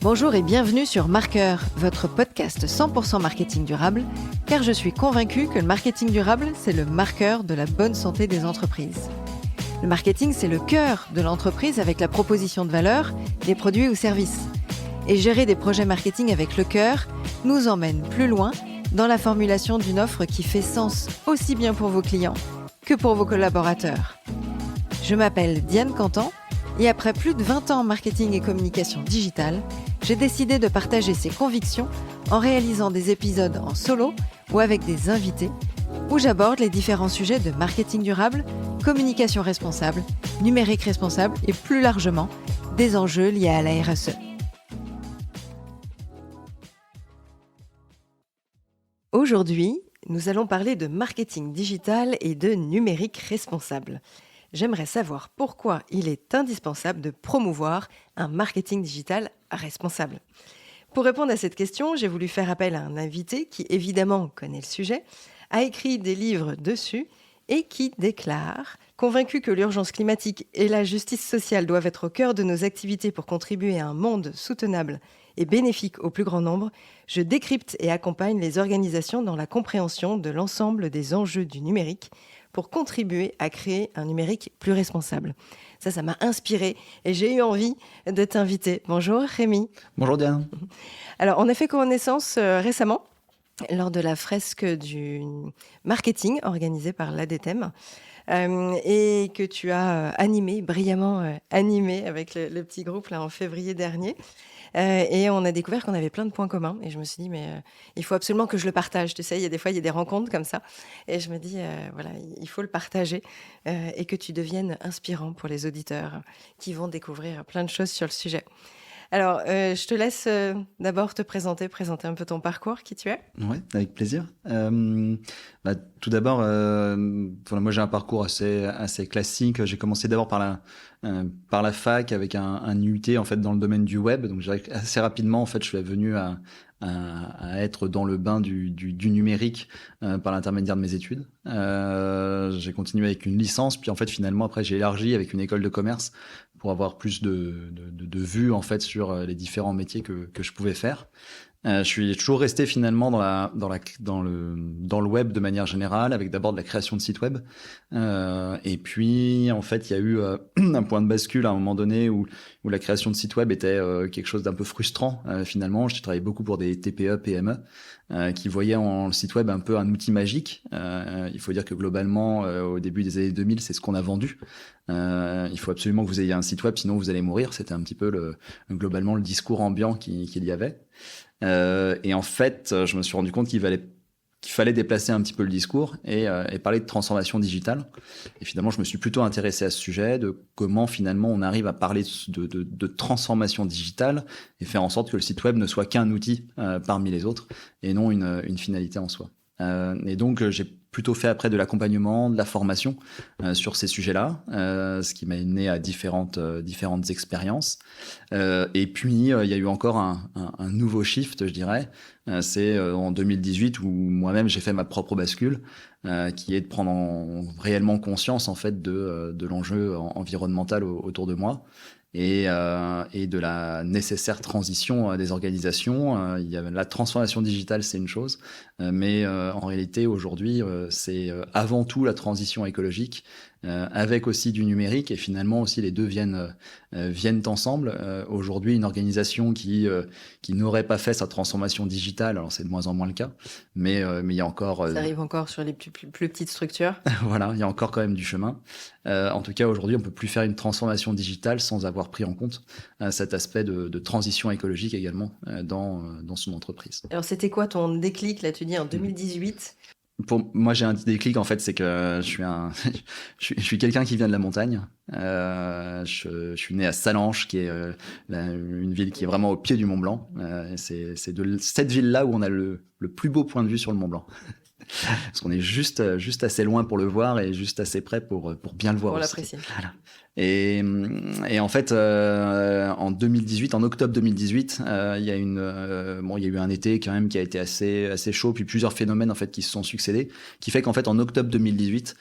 Bonjour et bienvenue sur Marqueur, votre podcast 100% marketing durable, car je suis convaincue que le marketing durable, c'est le marqueur de la bonne santé des entreprises. Le marketing, c'est le cœur de l'entreprise avec la proposition de valeur, des produits ou services. Et gérer des projets marketing avec le cœur nous emmène plus loin dans la formulation d'une offre qui fait sens aussi bien pour vos clients que pour vos collaborateurs. Je m'appelle Diane Cantan et après plus de 20 ans en marketing et communication digitale, j'ai décidé de partager ces convictions en réalisant des épisodes en solo ou avec des invités où j'aborde les différents sujets de marketing durable, communication responsable, numérique responsable et plus largement des enjeux liés à la RSE. Aujourd'hui, nous allons parler de marketing digital et de numérique responsable. J'aimerais savoir pourquoi il est indispensable de promouvoir un marketing digital responsable. Pour répondre à cette question, j'ai voulu faire appel à un invité qui évidemment connaît le sujet, a écrit des livres dessus et qui déclare « Convaincu que l'urgence climatique et la justice sociale doivent être au cœur de nos activités pour contribuer à un monde soutenable et bénéfique au plus grand nombre, je décrypte et accompagne les organisations dans la compréhension de l'ensemble des enjeux du numérique pour contribuer à créer un numérique plus responsable. » Ça m'a inspiré et j'ai eu envie de t'inviter. Bonjour Rémi. Bonjour Diane. Alors, on a fait connaissance récemment lors de la fresque du marketing organisée par l'ADTEM et que tu as brillamment animé avec le petit groupe là, en février dernier. Et on a découvert qu'on avait plein de points communs. Et je me suis dit, mais il faut absolument que je le partage. Tu sais, il y a des rencontres comme ça. Et je me dis, voilà, il faut le partager et que tu deviennes inspirant pour les auditeurs qui vont découvrir plein de choses sur le sujet. Alors, je te laisse d'abord te présenter un peu ton parcours, qui tu es. Oui, avec plaisir. Tout d'abord, moi j'ai un parcours assez classique. J'ai commencé d'abord par la fac avec un UT en fait dans le domaine du web. Donc assez rapidement en fait je suis venu à être dans le bain du numérique par l'intermédiaire de mes études. J'ai continué avec une licence, puis en fait finalement après j'ai élargi avec une école de commerce pour avoir plus de vues en fait sur les différents métiers que je pouvais faire. Je suis toujours resté finalement dans le web de manière générale, avec d'abord de la création de sites web. Et puis, en fait, il y a eu un point de bascule à un moment donné où la création de sites web était quelque chose d'un peu frustrant. Finalement, j'ai travaillé beaucoup pour des TPE, PME, qui voyaient en le site web un peu un outil magique. Il faut dire que globalement, au début des années 2000, c'est ce qu'on a vendu. Il faut absolument que vous ayez un site web, sinon vous allez mourir. C'était un petit peu globalement le discours ambiant qu'il y avait. Et en fait, je me suis rendu compte qu'il fallait déplacer un petit peu le discours et parler de transformation digitale. Et finalement, je me suis plutôt intéressé à ce sujet, de comment finalement on arrive à parler de transformation digitale et faire en sorte que le site web ne soit qu'un outil parmi les autres et non une finalité en soi. Et donc, j'ai plutôt fait après de l'accompagnement, de la formation sur ces sujets-là, ce qui m'a mené à différentes expériences. Et puis, il y a eu encore un nouveau shift, je dirais. C'est en 2018 où moi-même, j'ai fait ma propre bascule, qui est de prendre réellement conscience en fait de l'enjeu environnemental autour de moi. Et de la nécessaire transition des organisations. Il y a la transformation digitale, c'est une chose, mais en réalité, aujourd'hui, c'est avant tout la transition écologique, avec aussi du numérique, et finalement aussi les deux viennent ensemble. Aujourd'hui, une organisation qui n'aurait pas fait sa transformation digitale, alors c'est de moins en moins le cas, mais il y a encore... Ça arrive encore sur les plus petites structures. Voilà, il y a encore quand même du chemin. En tout cas, aujourd'hui, on peut plus faire une transformation digitale sans avoir pris en compte cet aspect de transition écologique également dans son entreprise. Alors, c'était quoi ton déclic, là, tu dis, en 2018 ? Pour moi, j'ai un déclic, en fait, c'est que je suis quelqu'un qui vient de la montagne. Je suis né à Sallanches, qui est une ville qui est vraiment au pied du Mont Blanc. C'est de cette ville-là où on a le plus beau point de vue sur le Mont Blanc. Parce qu'on est juste assez loin pour le voir et juste assez près pour bien le voir pour aussi. L'apprécier. Voilà. Et en fait, en 2018, en octobre 2018, il y a il y a eu un été quand même qui a été assez chaud, puis plusieurs phénomènes en fait qui se sont succédés, qui fait qu'en fait en octobre 2018,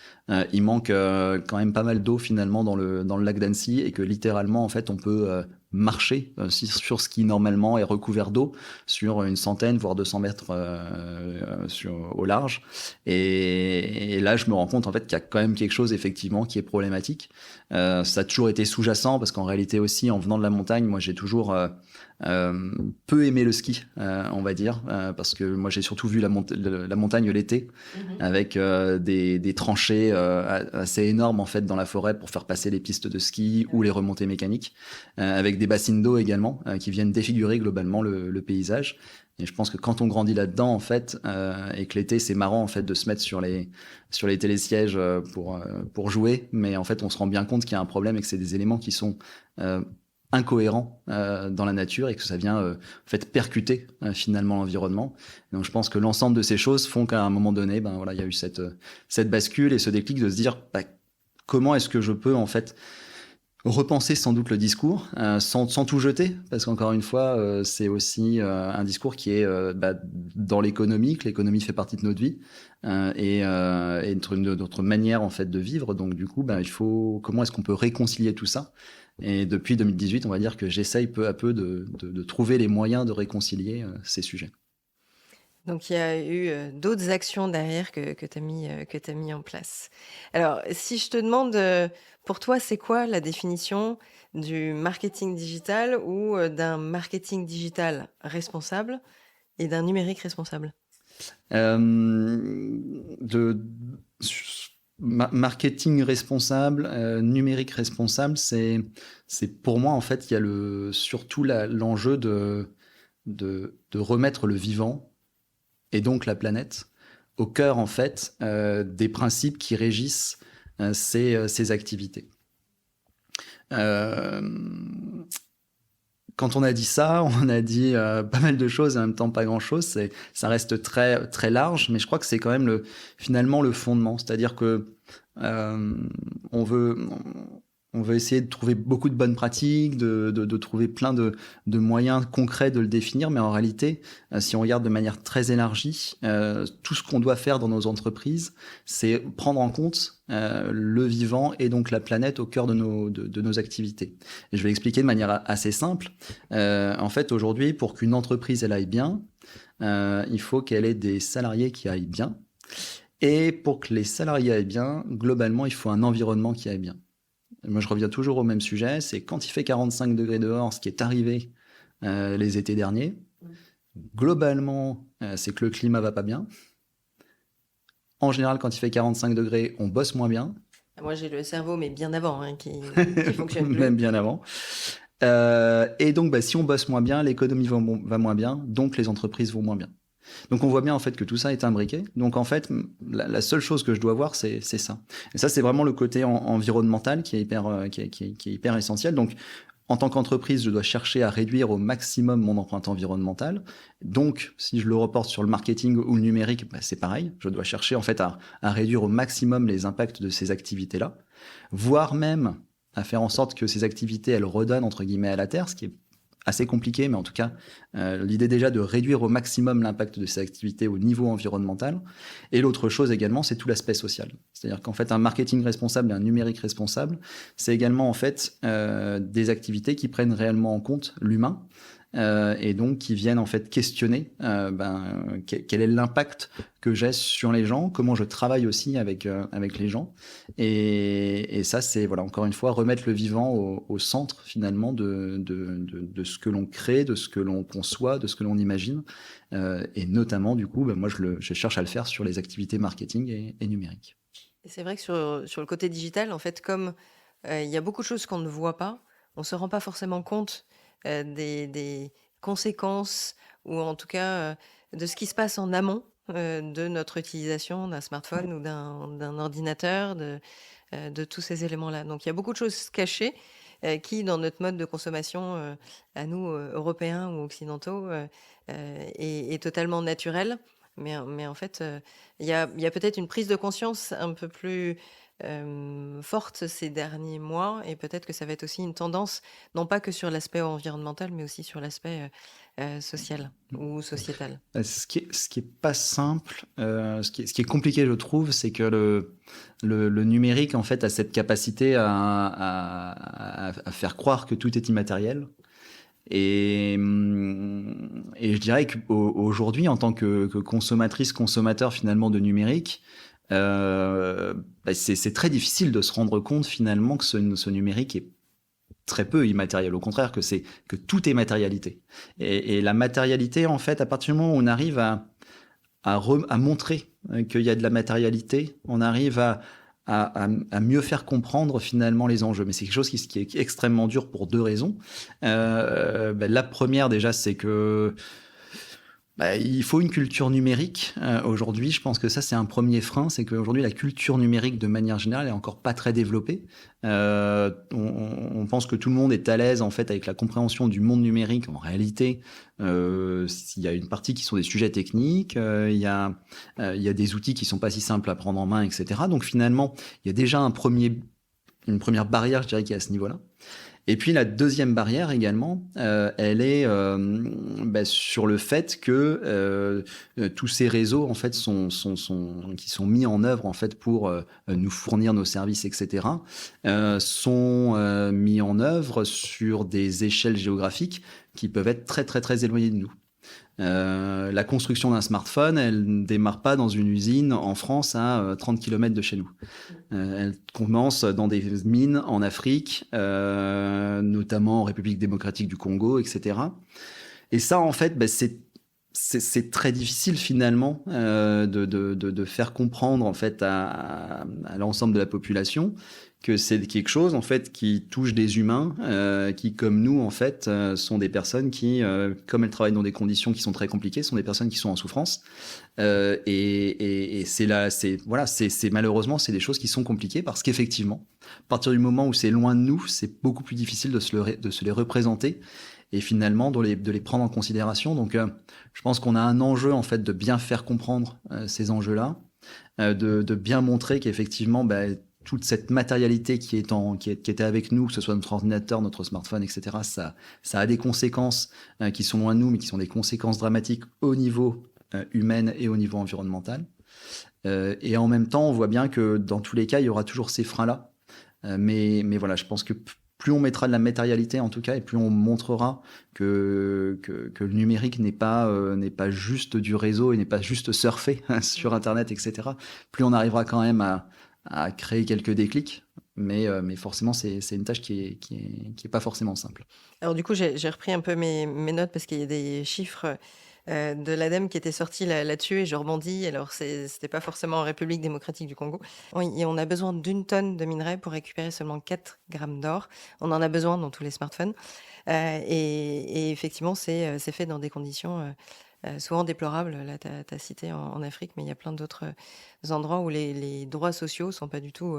il manque quand même pas mal d'eau finalement dans le lac d'Annecy, et que littéralement en fait on peut marcher sur ce qui normalement est recouvert d'eau sur une centaine voire 200 mètres au large. Et là, je me rends compte en fait qu'il y a quand même quelque chose effectivement qui est problématique. Ça a toujours été sous-jacent parce qu'en réalité aussi, en venant de la montagne, moi j'ai toujours peu aimé le ski, on va dire, parce que moi j'ai surtout vu la montagne l'été, avec des tranchées assez énormes en fait dans la forêt pour faire passer les pistes de ski ou les remontées mécaniques, avec des bassines d'eau également qui viennent défigurer globalement le paysage. Et je pense que quand on grandit là-dedans, en fait, et que l'été, c'est marrant, en fait, de se mettre sur les télésièges pour jouer, mais en fait, on se rend bien compte qu'il y a un problème et que c'est des éléments qui sont incohérents dans la nature, et que ça vient en fait percuter finalement l'environnement. Donc, je pense que l'ensemble de ces choses font qu'à un moment donné, ben voilà, il y a eu cette bascule et ce déclic de se dire bah, comment est-ce que je peux en fait repenser sans doute le discours, sans tout jeter, parce qu'encore une fois, c'est aussi un discours qui est dans l'économie, que l'économie fait partie de notre vie, et notre manière en fait de vivre. Donc du coup, il faut comment est-ce qu'on peut réconcilier tout ça? Et depuis 2018, on va dire que j'essaye peu à peu de trouver les moyens de réconcilier ces sujets. Donc il y a eu d'autres actions derrière que tu as mis en place. Alors, si je te demande, pour toi, c'est quoi la définition du marketing digital ou d'un marketing digital responsable et d'un numérique responsable? De marketing responsable, numérique responsable, c'est pour moi en fait il y a surtout l'enjeu de remettre le vivant et donc la planète au cœur en fait des principes qui régissent ces activités. Quand on a dit ça, on a dit pas mal de choses et en même temps pas grand-chose. Ça reste très très large, mais je crois que c'est quand même finalement le fondement. C'est-à-dire que euh, on veut on veut essayer de trouver beaucoup de bonnes pratiques, de trouver plein de moyens concrets de le définir, mais en réalité, si on regarde de manière très élargie, tout ce qu'on doit faire dans nos entreprises, c'est prendre en compte le vivant et donc la planète au cœur de nos activités. Et je vais expliquer de manière assez simple. En fait, aujourd'hui, pour qu'une entreprise elle aille bien, il faut qu'elle ait des salariés qui aillent bien. Et pour que les salariés aillent bien, globalement, il faut un environnement qui aille bien. Moi, je reviens toujours au même sujet, c'est quand il fait 45 degrés dehors, ce qui est arrivé les étés derniers, globalement, c'est que le climat va pas bien. En général, quand il fait 45 degrés, on bosse moins bien. Moi, j'ai le cerveau, mais bien avant, qui fonctionne plus. Même bien avant. Et donc, si on bosse moins bien, l'économie va moins bien, donc les entreprises vont moins bien. Donc on voit bien en fait que tout ça est imbriqué. Donc en fait, la seule chose que je dois voir, c'est ça. Et ça, c'est vraiment le côté environnemental qui est hyper essentiel. Donc en tant qu'entreprise, je dois chercher à réduire au maximum mon empreinte environnementale. Donc, si je le reporte sur le marketing ou le numérique, c'est pareil. Je dois chercher en fait à réduire au maximum les impacts de ces activités-là, voire même à faire en sorte que ces activités, elles redonnent entre guillemets à la Terre, ce qui est assez compliqué, mais en tout cas, l'idée déjà de réduire au maximum l'impact de ces activités au niveau environnemental. Et l'autre chose également, c'est tout l'aspect social. C'est-à-dire qu'en fait, un marketing responsable et un numérique responsable, c'est également en fait des activités qui prennent réellement en compte l'humain. Et donc qui viennent en fait questionner quel est l'impact que j'ai sur les gens, comment je travaille aussi avec les gens, et ça c'est voilà encore une fois remettre le vivant au centre finalement de ce que l'on crée, de ce que l'on conçoit, de ce que l'on imagine, et notamment du coup moi je cherche à le faire sur les activités marketing et numériques. Et c'est vrai que sur le côté digital, en fait, comme il y a beaucoup de choses qu'on ne voit pas, on se rend pas forcément compte des conséquences ou en tout cas de ce qui se passe en amont de notre utilisation d'un smartphone ou d'un ordinateur, de tous ces éléments-là. Donc il y a beaucoup de choses cachées qui, dans notre mode de consommation à nous, Européens ou occidentaux, est totalement naturel. Mais en fait, il y a peut-être une prise de conscience un peu plus forte ces derniers mois et peut-être que ça va être aussi une tendance, non pas que sur l'aspect environnemental, mais aussi sur l'aspect, social ou sociétal. Ce qui est pas simple, ce qui est compliqué, je trouve, c'est que le numérique, en fait, a cette capacité à faire croire que tout est immatériel. Et je dirais qu'aujourd'hui, en tant que consommatrice, consommateur finalement de numérique, c'est très difficile de se rendre compte finalement que ce numérique est très peu immatériel. Au contraire, que tout est matérialité. Et la matérialité, en fait, à partir du moment où on arrive à montrer qu'il y a de la matérialité, on arrive à mieux faire comprendre finalement les enjeux. Mais c'est quelque chose qui est extrêmement dur pour deux raisons. La première, déjà, c'est que il faut une culture numérique. Aujourd'hui, je pense que ça, c'est un premier frein. C'est qu'aujourd'hui, la culture numérique, de manière générale, est encore pas très développée. On pense que tout le monde est à l'aise, en fait, avec la compréhension du monde numérique. En réalité, il y a une partie qui sont des sujets techniques. Il y a des outils qui sont pas si simples à prendre en main, etc. Donc, finalement, il y a déjà une première barrière, je dirais, qui est à ce niveau-là. Et puis la deuxième barrière également, elle est sur le fait que tous ces réseaux en fait qui sont mis en œuvre en fait pour nous fournir nos services, etc. Sont mis en œuvre sur des échelles géographiques qui peuvent être très très très éloignées de nous. La construction d'un smartphone, elle ne démarre pas dans une usine en France à 30 km de chez nous. Elle commence dans des mines en Afrique, notamment en République démocratique du Congo, etc. Et ça, en fait, c'est très difficile finalement de faire comprendre en fait à l'ensemble de la population que c'est quelque chose en fait qui touche des humains qui, comme nous en fait, sont des personnes qui, comme elles travaillent dans des conditions qui sont très compliquées, sont des personnes qui sont en souffrance. Et c'est là, c'est malheureusement c'est des choses qui sont compliquées parce qu'effectivement, à partir du moment où c'est loin de nous, c'est beaucoup plus difficile de se les représenter et finalement de les prendre en considération. Donc, je pense qu'on a un enjeu en fait de bien faire comprendre ces enjeux-là, de bien montrer qu'effectivement, toute cette matérialité qui était avec nous, que ce soit notre ordinateur, notre smartphone, etc., ça a des conséquences qui sont loin de nous, mais qui sont des conséquences dramatiques au niveau humain et au niveau environnemental. Et en même temps, on voit bien que dans tous les cas, il y aura toujours ces freins-là. Mais voilà, je pense que plus on mettra de la matérialité en tout cas, et plus on montrera que le numérique n'est pas juste du réseau et n'est pas juste surfer sur Internet, etc., plus on arrivera quand même à créer quelques déclics. Mais forcément, c'est une tâche qui est pas forcément simple. Alors du coup, j'ai repris un peu mes notes parce qu'il y a des chiffres de l'ADEME qui étaient sortis là-dessus et je rebondis. Alors, c'était pas forcément en République démocratique du Congo. Oui, et on a besoin d'1 tonne de minerai pour récupérer seulement 4 grammes d'or. On en a besoin dans tous les smartphones. Et effectivement, c'est fait dans des conditions souvent déplorables. Là, tu as cité en Afrique, mais il y a plein d'autres endroits où les droits sociaux sont pas du tout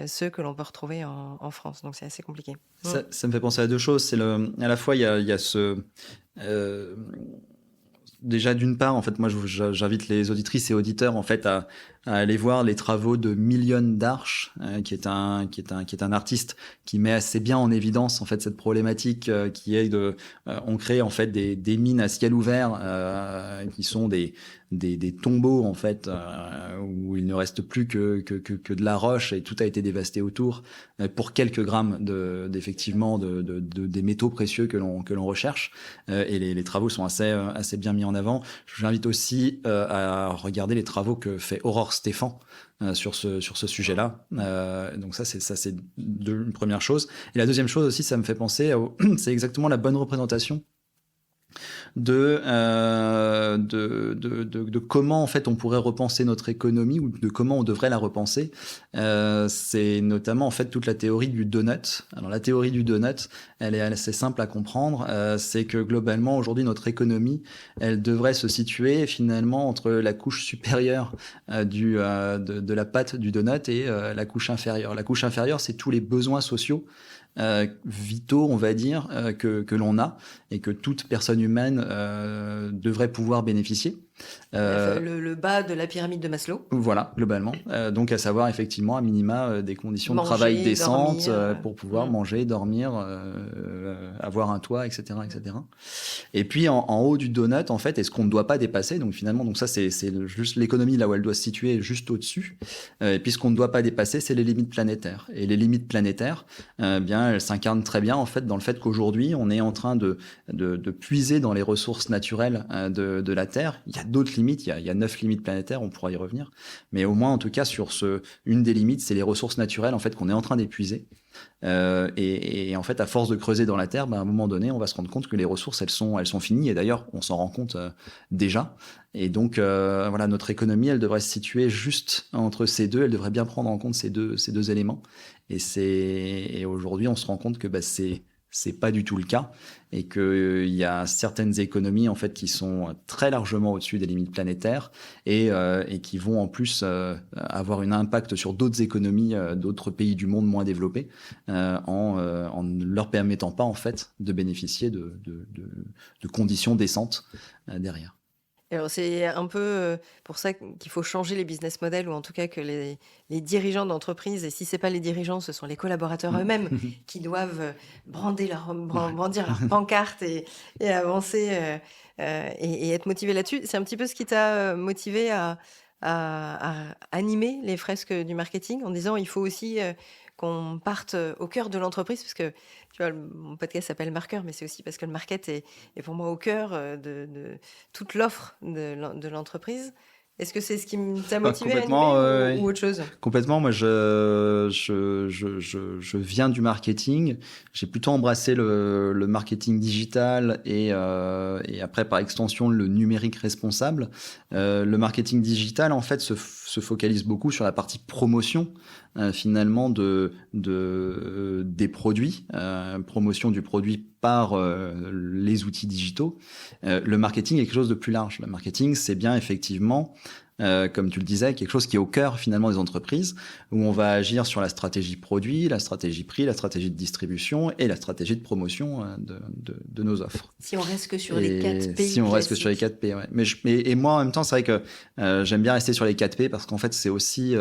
ceux que l'on peut retrouver en France. Donc, c'est assez compliqué. Ça me fait penser à deux choses. À la fois, il y a ce... déjà, d'une part, en fait, moi, j'invite les auditrices et auditeurs, en fait, à aller voir les travaux de Million d'Arche, qui est un artiste qui met assez bien en évidence, en fait, cette problématique qui est on crée, en fait, des mines à ciel ouvert, qui sont des tombeaux, en fait, où il ne reste plus que de la roche et tout a été dévasté autour, pour quelques grammes d'effectivement des métaux précieux que l'on recherche. Et les travaux sont assez bien mis en avant. J'invite aussi à regarder les travaux que fait Aurore Stéphan sur ce sujet-là. Donc ça c'est une première chose. Et la deuxième chose aussi, ça me fait penser c'est exactement la bonne représentation de comment en fait on pourrait repenser notre économie ou de comment on devrait la repenser. C'est notamment en fait toute la théorie du donut. Alors la théorie du donut, elle est assez simple à comprendre. C'est que globalement aujourd'hui notre économie, elle devrait se situer finalement entre la couche supérieure de la pâte du donut et la couche inférieure. La couche inférieure, c'est tous les besoins sociaux vitaux, on va dire, que l'on a et que toute personne humaine devrait pouvoir bénéficier. Le bas de la pyramide de Maslow. Voilà, globalement. Donc, à savoir effectivement, à minima, des conditions de travail décentes pour pouvoir manger, dormir, avoir un toit, etc., etc. Et puis, en haut du donut, en fait, est ce qu'on ne doit pas dépasser. Donc, finalement, donc ça, c'est juste l'économie là où elle doit se situer, juste au-dessus. Et puis, ce qu'on ne doit pas dépasser, c'est les limites planétaires. Et les limites planétaires, bien, elles s'incarnent très bien, en fait, dans le fait qu'aujourd'hui, on est en train de puiser dans les ressources naturelles de la Terre. Il y a d'autres limites. Il y a 9 limites planétaires, on pourra y revenir. Mais au moins, en tout cas, une des limites, c'est les ressources naturelles, en fait, qu'on est en train d'épuiser. Et en fait, à force de creuser dans la terre, à un moment donné, on va se rendre compte que les ressources, elles sont finies. Et d'ailleurs, on s'en rend compte déjà. Et donc, voilà, notre économie, elle devrait se situer juste entre ces deux. Elle devrait bien prendre en compte ces deux éléments. Et aujourd'hui, on se rend compte que c'est pas du tout le cas et qu'il y a certaines économies en fait qui sont très largement au-dessus des limites planétaires et qui vont en plus avoir un impact sur d'autres économies d'autres pays du monde moins développés en ne leur permettant pas en fait de bénéficier de conditions décentes derrière. Alors c'est un peu pour ça qu'il faut changer les business models ou en tout cas que les dirigeants d'entreprise, et si ce n'est pas les dirigeants, ce sont les collaborateurs eux-mêmes qui doivent brandir leur pancarte et avancer et être motivés là-dessus. C'est un petit peu ce qui t'a motivé à animer les fresques du marketing en disant il faut aussi qu'on parte au cœur de l'entreprise, parce que tu vois, mon podcast s'appelle Marqueur, mais c'est aussi parce que le market est pour moi au cœur de toute l'offre de l'entreprise. Est-ce que c'est ce qui t'a motivé à animer ou autre chose ? Complètement. Moi, je viens du marketing. J'ai plutôt embrassé le marketing digital et après, par extension, le numérique responsable. Le marketing digital, en fait, se focalise beaucoup sur la partie promotion, finalement, des produits, promotion du produit par les outils digitaux. Le marketing est quelque chose de plus large. Le marketing, c'est bien effectivement, comme tu le disais, quelque chose qui est au cœur finalement des entreprises, où on va agir sur la stratégie produit, la stratégie prix, la stratégie de distribution et la stratégie de promotion de nos offres. Si on reste que sur les 4 P. Si on reste que sur les 4 P, ouais. Et moi, en même temps, c'est vrai que j'aime bien rester sur les 4 P parce qu'en fait, c'est aussi,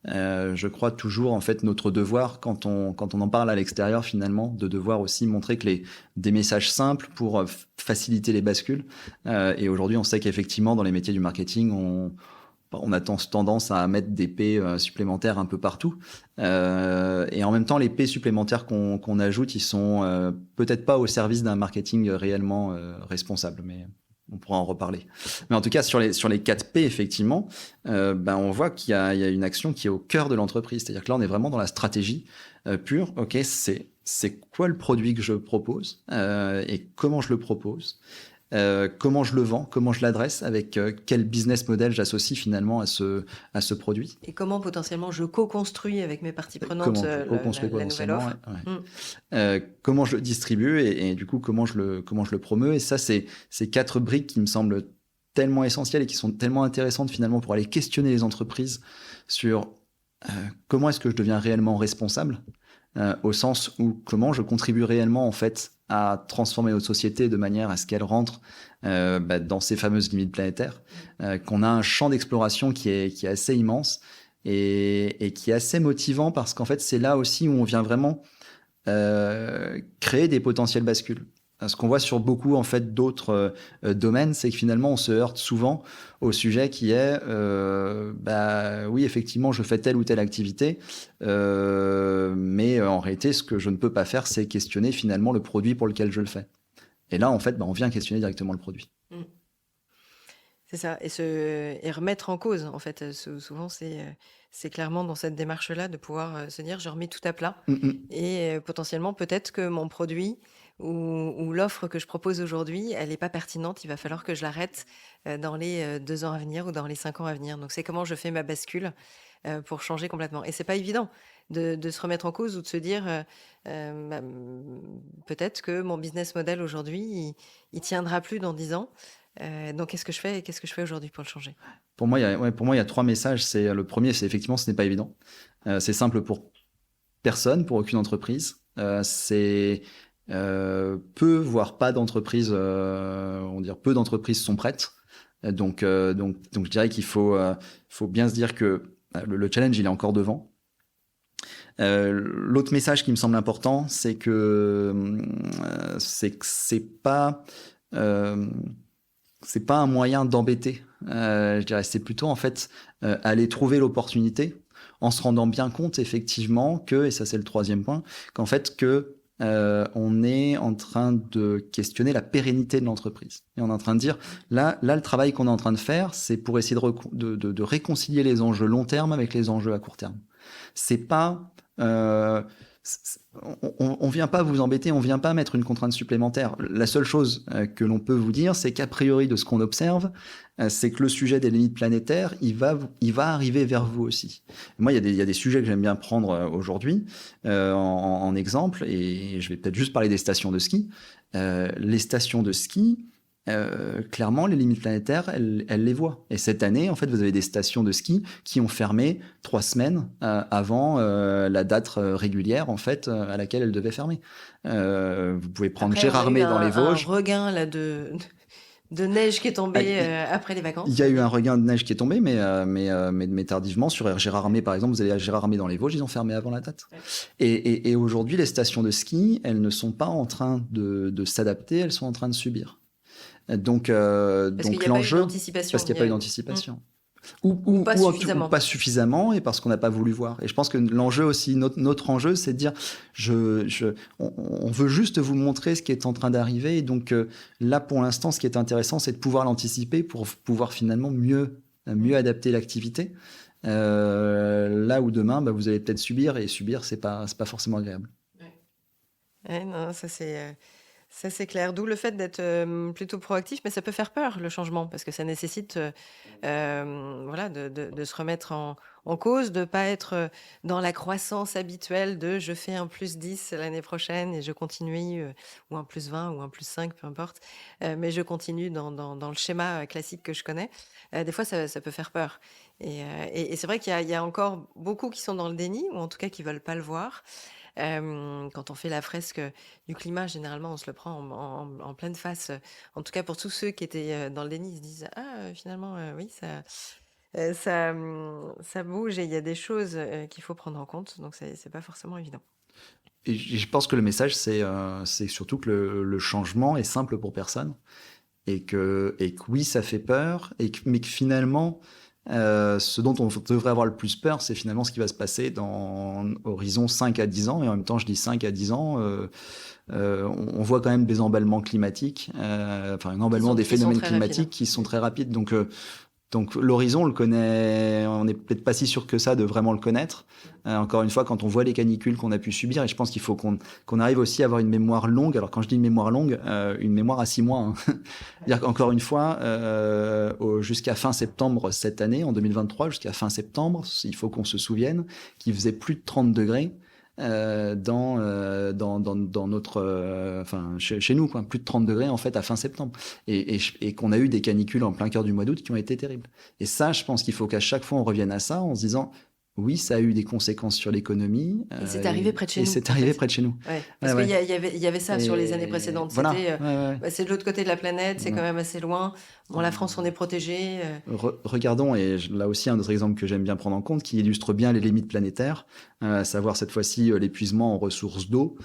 je crois, toujours en fait notre devoir quand on en parle à l'extérieur finalement, de devoir aussi montrer que des messages simples pour faciliter les bascules. Et aujourd'hui, on sait qu'effectivement, dans les métiers du marketing, on a tendance à mettre des P supplémentaires un peu partout. Et en même temps, les P supplémentaires qu'on ajoute, ils sont peut-être pas au service d'un marketing réellement responsable, mais on pourra en reparler. Mais en tout cas, sur les 4 P, effectivement, on voit qu'il y a une action qui est au cœur de l'entreprise. C'est-à-dire que là, on est vraiment dans la stratégie pure. OK, c'est quoi le produit que je propose et comment je le propose, comment je le vends, comment je l'adresse, avec quel business model j'associe finalement à ce produit. Et comment potentiellement je co-construis avec mes parties prenantes la nouvelle offre. Comment je le distribue et du coup comment je le promeux. Et ça, c'est 4 briques qui me semblent tellement essentielles et qui sont tellement intéressantes finalement pour aller questionner les entreprises sur comment est-ce que je deviens réellement responsable, au sens où comment je contribue réellement en fait à transformer notre société de manière à ce qu'elle rentre dans ces fameuses limites planétaires, qu'on a un champ d'exploration qui est assez immense et qui est assez motivant parce qu'en fait c'est là aussi où on vient vraiment créer des potentielles bascules. Ce qu'on voit sur beaucoup en fait d'autres domaines, c'est que finalement on se heurte souvent au sujet qui est oui, effectivement je fais telle ou telle activité, mais en réalité ce que je ne peux pas faire, c'est questionner finalement le produit pour lequel je le fais. Et là en fait on vient questionner directement le produit. C'est ça, et remettre en cause en fait. Souvent c'est clairement dans cette démarche-là de pouvoir se dire je remets tout à plat et potentiellement peut-être que mon produit ou l'offre que je propose aujourd'hui, elle n'est pas pertinente, il va falloir que je l'arrête dans les 2 ans à venir ou dans les 5 ans à venir. Donc c'est comment je fais ma bascule pour changer complètement. Et c'est pas évident de se remettre en cause ou de se dire peut-être que mon business model aujourd'hui, il tiendra plus dans 10 ans. Donc qu'est-ce que je fais aujourd'hui pour le changer ? Pour moi, il y a 3 messages. Le premier, c'est effectivement, ce n'est pas évident. C'est simple pour personne, pour aucune entreprise. C'est peu, voire pas d'entreprises, peu d'entreprises sont prêtes. Donc je dirais qu'il faut bien se dire que le challenge, il est encore devant. L'autre message qui me semble important, c'est que c'est pas un moyen d'embêter. Je dirais, c'est plutôt en fait aller trouver l'opportunité en se rendant bien compte effectivement que, et ça c'est le troisième point, qu'en fait on est en train de questionner la pérennité de l'entreprise. Et on est en train de dire, là le travail qu'on est en train de faire, c'est pour essayer de réconcilier les enjeux long terme avec les enjeux à court terme. C'est pas... on vient pas vous embêter, on vient pas mettre une contrainte supplémentaire. La seule chose que l'on peut vous dire, c'est qu'a priori de ce qu'on observe, c'est que le sujet des limites planétaires, il va arriver vers vous aussi. Moi, il y a des sujets que j'aime bien prendre aujourd'hui en exemple, et je vais peut-être juste parler des stations de ski. Les stations de ski, clairement, les limites planétaires, elles les voient. Et cette année, en fait, vous avez des stations de ski qui ont fermé 3 semaines avant la date régulière, en fait, à laquelle elles devaient fermer. Vous pouvez prendre Gérardmer dans les Vosges. Un regain là de neige qui est tombée après les vacances. Il y a eu un regain de neige qui est tombé, mais tardivement. Sur Gérardmer, par exemple, vous allez à Gérardmer dans les Vosges, ils ont fermé avant la date. Ouais. Et aujourd'hui, les stations de ski, elles ne sont pas en train de s'adapter, elles sont en train de subir. Donc l'enjeu, parce qu'il n'y a pas eu d'anticipation. Ou pas suffisamment, et parce qu'on n'a pas voulu voir. Et je pense que l'enjeu aussi, notre enjeu, c'est de dire, on veut juste vous montrer ce qui est en train d'arriver. Et donc là, pour l'instant, ce qui est intéressant, c'est de pouvoir l'anticiper pour pouvoir finalement mieux adapter l'activité. Là où demain, vous allez peut-être subir, et subir, c'est pas forcément agréable. Ouais, non, ça, c'est clair. D'où le fait d'être plutôt proactif, mais ça peut faire peur, le changement, parce que ça nécessite de se remettre en cause, de ne pas être dans la croissance habituelle de je fais un +10 l'année prochaine et je continue, ou un +20 ou un +5, peu importe, mais je continue dans le schéma classique que je connais. Des fois, ça peut faire peur. Et c'est vrai qu'il y a encore beaucoup qui sont dans le déni, ou en tout cas qui ne veulent pas le voir. Quand on fait la fresque du climat, généralement, on se le prend en pleine face. En tout cas, pour tous ceux qui étaient dans le déni, ils se disent « Ah, finalement, oui, ça bouge et il y a des choses qu'il faut prendre en compte. » Donc, c'est pas forcément évident. Et je pense que le message, c'est surtout que le changement est simple pour personne. Et que oui, ça fait peur, mais que finalement... ce dont on devrait avoir le plus peur, c'est finalement ce qui va se passer dans horizon 5 à 10 ans. Et en même temps, je dis 5 à 10 ans, on voit quand même des emballements climatiques, un emballement des phénomènes climatiques qui sont très rapides. Donc l'horizon, on le connaît, on n'est peut-être pas si sûr que ça de vraiment le connaître. Encore une fois, quand on voit les canicules qu'on a pu subir, et je pense qu'il faut qu'on arrive aussi à avoir une mémoire longue. Alors quand je dis une mémoire longue, une mémoire à 6 mois. Hein. C'est-à-dire qu'encore une fois, jusqu'à fin septembre cette année, en 2023, jusqu'à fin septembre, il faut qu'on se souvienne qu'il faisait plus de 30 degrés dans notre chez nous, quoi, plus de 30 degrés en fait à fin septembre, et qu'on a eu des canicules en plein cœur du mois d'août qui ont été terribles. Et ça, je pense qu'il faut qu'à chaque fois on revienne à ça en se disant oui, ça a eu des conséquences sur l'économie. Et c'est arrivé près de chez nous. Et c'est arrivé près de chez nous. Ouais, parce qu'il y avait ça sur les années précédentes. Voilà, c'était, c'est de l'autre côté de la planète, c'est quand même assez loin. Bon, la France, on est protégé. Regardons, et là aussi un autre exemple que j'aime bien prendre en compte, qui illustre bien les limites planétaires, à savoir cette fois-ci l'épuisement en ressources d'eau.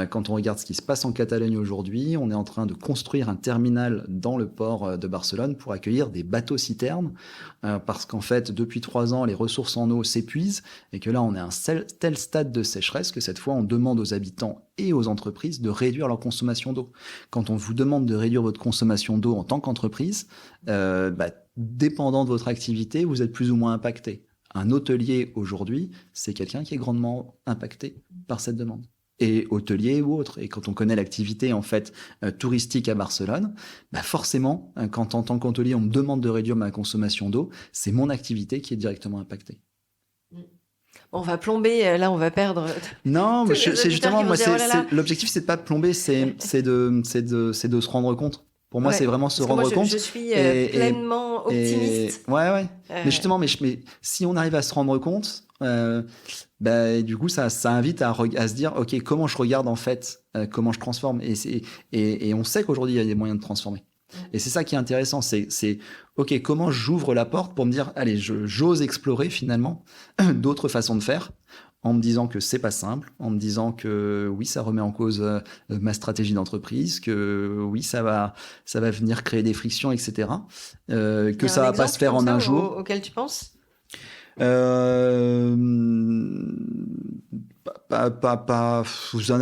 Quand on regarde ce qui se passe en Catalogne aujourd'hui, on est en train de construire un terminal dans le port de Barcelone pour accueillir des bateaux-citernes, parce qu'en fait, depuis 3 ans, les ressources en eau s'épuisent, et que là, on est à un tel stade de sécheresse que cette fois, on demande aux habitants et aux entreprises de réduire leur consommation d'eau. Quand on vous demande de réduire votre consommation d'eau en tant qu'entreprise, dépendant de votre activité, vous êtes plus ou moins impacté. Un hôtelier aujourd'hui, c'est quelqu'un qui est grandement impacté par cette demande. Et hôtelier ou autre. Et quand on connaît l'activité en fait touristique à Barcelone, forcément, quand en tant qu'hôtelier on me demande de réduire ma consommation d'eau, c'est mon activité qui est directement impactée. On va plomber, là on va perdre. Non, mais c'est justement moi, l'objectif c'est de pas plomber, c'est de se rendre compte. Pour moi, c'est vraiment se rendre compte. Je suis pleinement optimiste. Ouais. Mais justement, mais si on arrive à se rendre compte, du coup, ça invite à se dire, ok, comment je regarde en fait, comment je transforme. Et on sait qu'aujourd'hui, il y a des moyens de transformer. Et c'est ça qui est intéressant, c'est ok, comment j'ouvre la porte pour me dire, allez, j'ose explorer finalement d'autres façons de faire, en me disant que c'est pas simple, en me disant que oui, ça remet en cause ma stratégie d'entreprise, que oui, ça va venir créer des frictions, etc. Que ça va pas se faire en un jour. Auquel tu penses? Il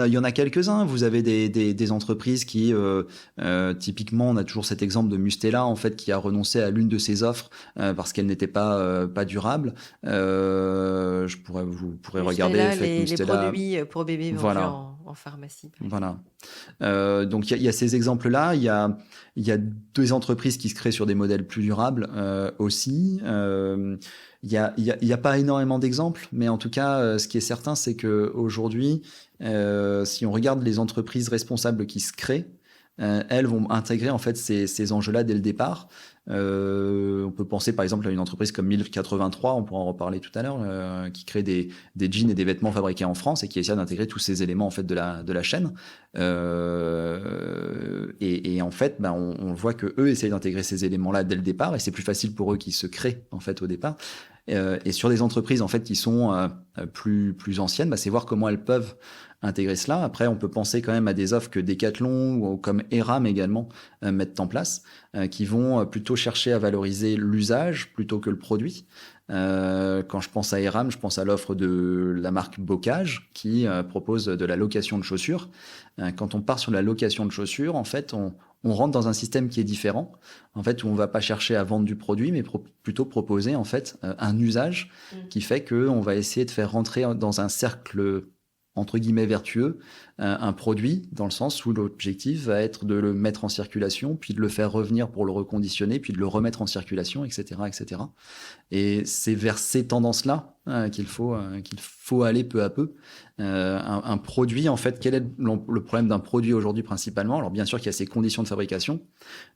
y en a quelques-uns. Vous avez des entreprises qui, typiquement, on a toujours cet exemple de Mustela, en fait, qui a renoncé à l'une de ses offres parce qu'elle n'était pas durable. Vous pourrez regarder les produits pour bébés vendus en pharmacie. Voilà. Donc il y a ces exemples-là. Il y a des entreprises qui se créent sur des modèles plus durables aussi. Il y a pas énormément d'exemples, mais en tout cas, ce qui est certain, c'est que aujourd'hui, si on regarde les entreprises responsables qui se créent, elles vont intégrer en fait ces enjeux-là dès le départ. On peut penser par exemple à une entreprise comme 1083, on pourra en reparler tout à l'heure, qui crée des jeans et des vêtements fabriqués en France et qui essaie d'intégrer tous ces éléments en fait de la chaîne. Et en fait, on voit que eux essayent d'intégrer ces éléments-là dès le départ et c'est plus facile pour eux qui se créent en fait au départ. Et sur des entreprises en fait qui sont plus anciennes, c'est voir comment elles peuvent intégrer cela. Après, on peut penser quand même à des offres que Decathlon ou comme Eram également mettent en place, qui vont plutôt chercher à valoriser l'usage plutôt que le produit. Quand je pense à Eram, je pense à l'offre de la marque Bocage qui propose de la location de chaussures. Quand on part sur la location de chaussures, en fait, on rentre dans un système qui est différent, en fait, où on va pas chercher à vendre du produit, mais plutôt proposer en fait un usage qui fait que on va essayer de faire rentrer dans un cercle entre guillemets vertueux un produit, dans le sens où l'objectif va être de le mettre en circulation, puis de le faire revenir pour le reconditionner, puis de le remettre en circulation, etc., etc. Et c'est vers ces tendances-là qu'il faut aller peu à peu. Un produit, en fait, quel est le problème d'un produit aujourd'hui principalement? Alors bien sûr qu'il y a ses conditions de fabrication,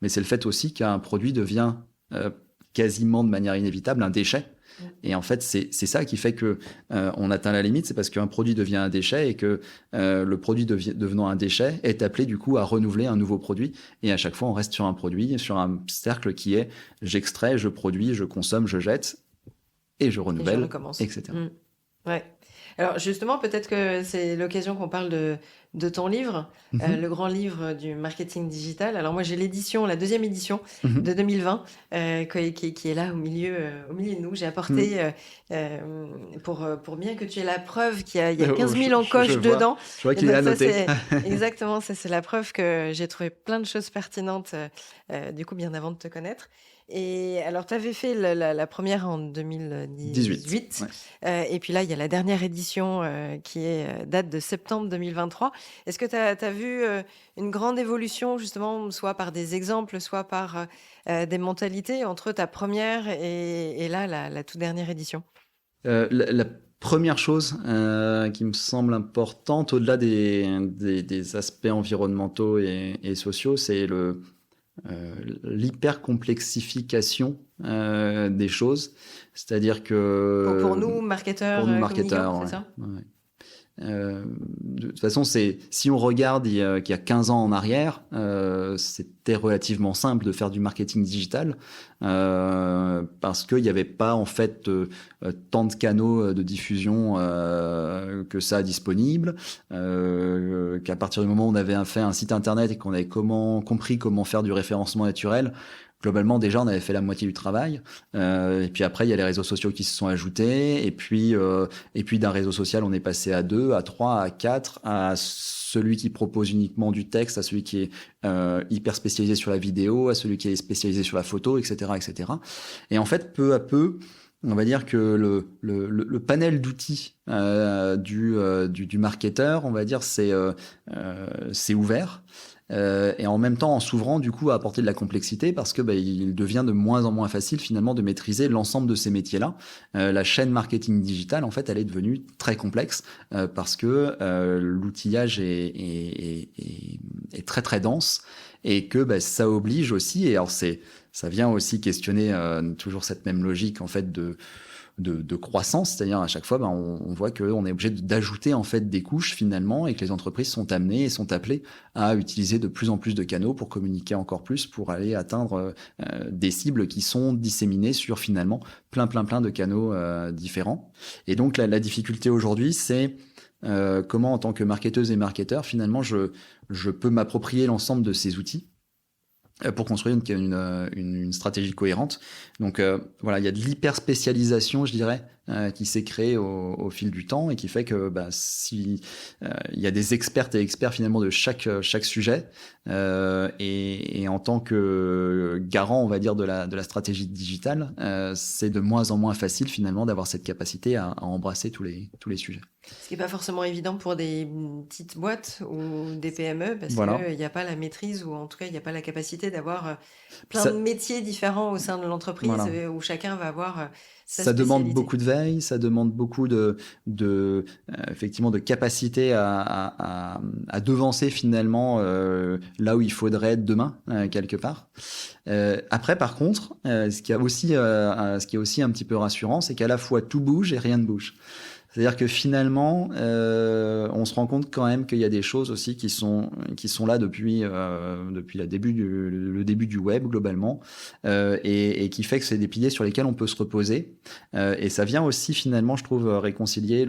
mais c'est le fait aussi qu'un produit devient quasiment de manière inévitable un déchet. Et en fait, c'est ça qui fait que on atteint la limite, c'est parce qu'un produit devient un déchet et que le produit devenant un déchet est appelé du coup à renouveler un nouveau produit. Et à chaque fois, on reste sur un produit, sur un cercle qui est j'extrais, je produis, je consomme, je jette et je renouvelle, etc. Ouais. Alors justement, peut-être que c'est l'occasion qu'on parle de ton livre, le grand livre du marketing digital. Alors moi, j'ai la deuxième édition de 2020 qui est là au milieu de nous. J'ai apporté pour bien que tu aies la preuve qu'il y a 15 000 encoches dedans. Je vois qu'il est annoté. Exactement, ça c'est la preuve que j'ai trouvé plein de choses pertinentes du coup bien avant de te connaître. Et alors, tu avais fait la première en 2018. Ouais. Et puis là, il y a la dernière édition qui date de septembre 2023. Est-ce que tu as vu une grande évolution, justement, soit par des exemples, soit par des mentalités entre ta première et là, la toute dernière édition? La première chose qui me semble importante, au-delà des aspects environnementaux et sociaux, c'est l'hyper-complexification des choses. C'est-à-dire que... Pour nous, marketeurs, c'est ça ? Ouais. De toute façon, si on regarde il y a 15 ans en arrière, c'était relativement simple de faire du marketing digital parce qu'il n'y avait pas en fait tant de canaux de diffusion que ça disponible, qu'à partir du moment où on avait fait un site internet et qu'on avait compris comment faire du référencement naturel, globalement, déjà, on avait fait la moitié du travail. Et puis après, il y a les réseaux sociaux qui se sont ajoutés. Et puis d'un réseau social, on est passé à 2, à 3, à 4, à celui qui propose uniquement du texte, à celui qui est hyper spécialisé sur la vidéo, à celui qui est spécialisé sur la photo, etc., etc. Et en fait, peu à peu, on va dire que le panel d'outils du marketeur, on va dire, c'est ouvert. Et en même temps en s'ouvrant du coup à apporter de la complexité parce que il devient de moins en moins facile finalement de maîtriser l'ensemble de ces métiers-là. La chaîne marketing digital en fait elle est devenue très complexe parce que l'outillage est très très dense et que ça oblige aussi, et alors ça vient aussi questionner toujours cette même logique en fait de croissance, c'est-à-dire à chaque fois, on voit qu'on est obligé d'ajouter en fait des couches finalement, et que les entreprises sont amenées et sont appelées à utiliser de plus en plus de canaux pour communiquer encore plus, pour aller atteindre des cibles qui sont disséminées sur finalement plein de canaux différents. Et donc la difficulté aujourd'hui, c'est comment en tant que marketeuse et marketeur, finalement, je peux m'approprier l'ensemble de ces outils pour construire une stratégie cohérente. Donc voilà, il y a de l'hyper spécialisation, je dirais, qui s'est créée au fil du temps, et qui fait que si il y a des expertes et experts finalement de chaque sujet, et en tant que garant, on va dire, de la stratégie digitale, c'est de moins en moins facile finalement d'avoir cette capacité à embrasser tous les sujets. Ce qui n'est pas forcément évident pour des petites boîtes ou des PME, parce Voilà. qu'il n'y a pas la maîtrise, ou en tout cas, il n'y a pas la capacité d'avoir plein de métiers différents au sein de l'entreprise, voilà, où chacun va avoir sa ça demande spécialité. beaucoup de veille, ça demande beaucoup effectivement de capacité à devancer finalement là où il faudrait être demain, quelque part. Après, par contre, ce qui est aussi un petit peu rassurant, c'est qu'à la fois tout bouge et rien ne bouge. C'est-à-dire que finalement, on se rend compte quand même qu'il y a des choses aussi qui sont là depuis le début du web globalement, et qui fait que c'est des piliers sur lesquels on peut se reposer. Et ça vient aussi finalement, je trouve, réconcilier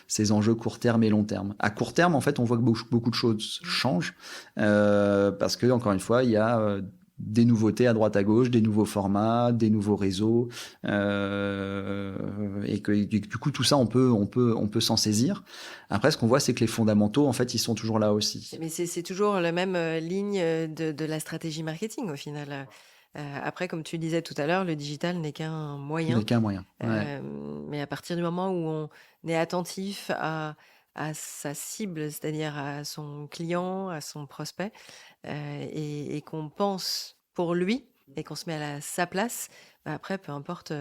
ces enjeux court terme et long terme. À court terme, en fait, on voit que beaucoup de choses changent, parce que encore une fois, il y a des nouveautés à droite à gauche, des nouveaux formats, des nouveaux réseaux, et que du coup tout ça on peut s'en saisir. Après, ce qu'on voit, c'est que les fondamentaux, en fait, ils sont toujours là aussi. Mais c'est toujours la même ligne de la stratégie marketing au final. Après, comme tu disais tout à l'heure, le digital n'est qu'un moyen. N'est qu'un moyen. Ouais. Mais à partir du moment où on est attentif à sa cible, c'est-à-dire à son client, à son prospect, et qu'on pense pour lui, et qu'on se met à sa place, après, peu importe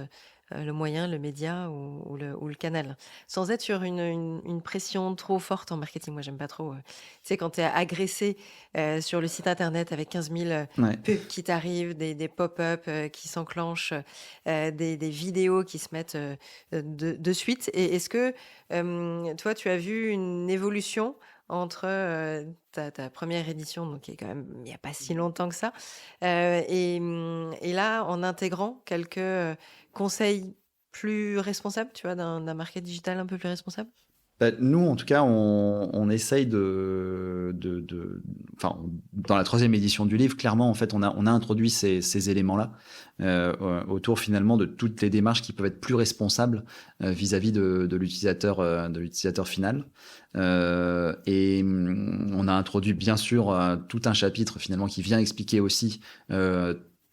le moyen, le média ou le canal. Sans être sur une pression trop forte en marketing. Moi, j'aime pas trop. Tu sais, quand tu es agressé sur le site internet avec 15 000 Ouais. pubs qui t'arrivent, des pop-up qui s'enclenchent, des vidéos qui se mettent de suite. Et est-ce que toi, tu as vu une évolution entre ta première édition, donc qui est quand même il n'y a pas si longtemps que ça, et là, en intégrant quelques conseils plus responsables, tu vois, d'un market digital un peu plus responsable? Nous, en tout cas, on essaye enfin, dans la 3e édition du livre, clairement, en fait, on a introduit ces éléments-là autour finalement de toutes les démarches qui peuvent être plus responsables vis-à-vis de l'utilisateur final. Et on a introduit bien sûr tout un chapitre finalement qui vient expliquer aussi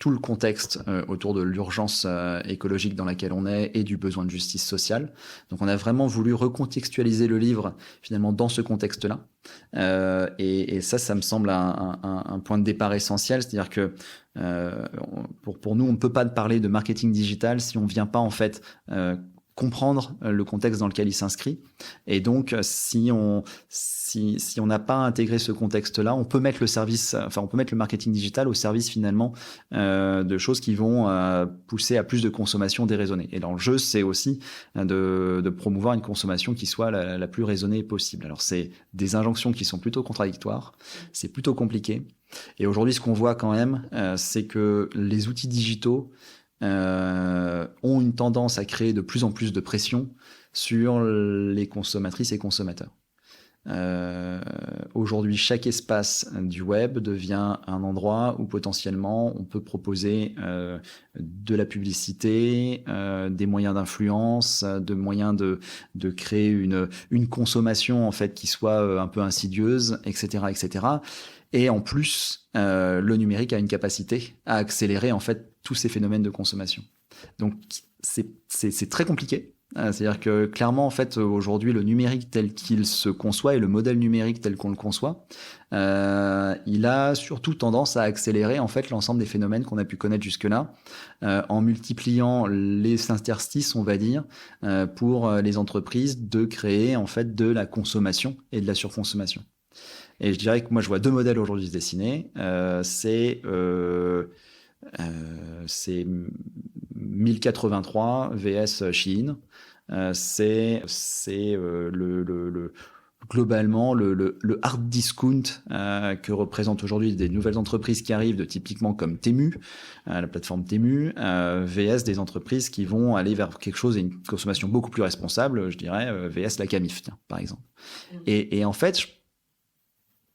tout le contexte autour de l'urgence écologique dans laquelle on est et du besoin de justice sociale. Donc on a vraiment voulu recontextualiser le livre finalement dans ce contexte-là. Et ça me semble un point de départ essentiel, c'est-à-dire que pour nous, on ne peut pas parler de marketing digital si on ne vient pas en fait comprendre le contexte dans lequel il s'inscrit. Et donc, si on n'a pas intégré ce contexte-là, on peut mettre le marketing digital au service finalement de choses qui vont pousser à plus de consommation déraisonnée. Et l'enjeu, c'est aussi de promouvoir une consommation qui soit la plus raisonnée possible. Alors, c'est des injonctions qui sont plutôt contradictoires, c'est plutôt compliqué. Et aujourd'hui, ce qu'on voit quand même, c'est que les outils digitaux ont une tendance à créer de plus en plus de pression sur les consommatrices et consommateurs. Aujourd'hui, chaque espace du web devient un endroit où potentiellement on peut proposer de la publicité, des moyens d'influence, de moyens de créer une consommation en fait qui soit un peu insidieuse, etc., etc. Et en plus, le numérique a une capacité à accélérer en fait tous ces phénomènes de consommation. Donc c'est très compliqué. C'est-à-dire que clairement, en fait, aujourd'hui, le numérique tel qu'il se conçoit et le modèle numérique tel qu'on le conçoit, il a surtout tendance à accélérer en fait l'ensemble des phénomènes qu'on a pu connaître jusque-là, en multipliant les interstices, on va dire, pour les entreprises de créer en fait de la consommation et de la surconsommation. Et je dirais que moi, je vois 2 modèles aujourd'hui se dessiner. C'est C'est 1083 vs Shein. Globalement le hard discount que représentent aujourd'hui des nouvelles entreprises qui arrivent, typiquement comme Temu, la plateforme Temu, vs des entreprises qui vont aller vers quelque chose et une consommation beaucoup plus responsable, je dirais, vs la Camif, tiens, par exemple. Et en fait,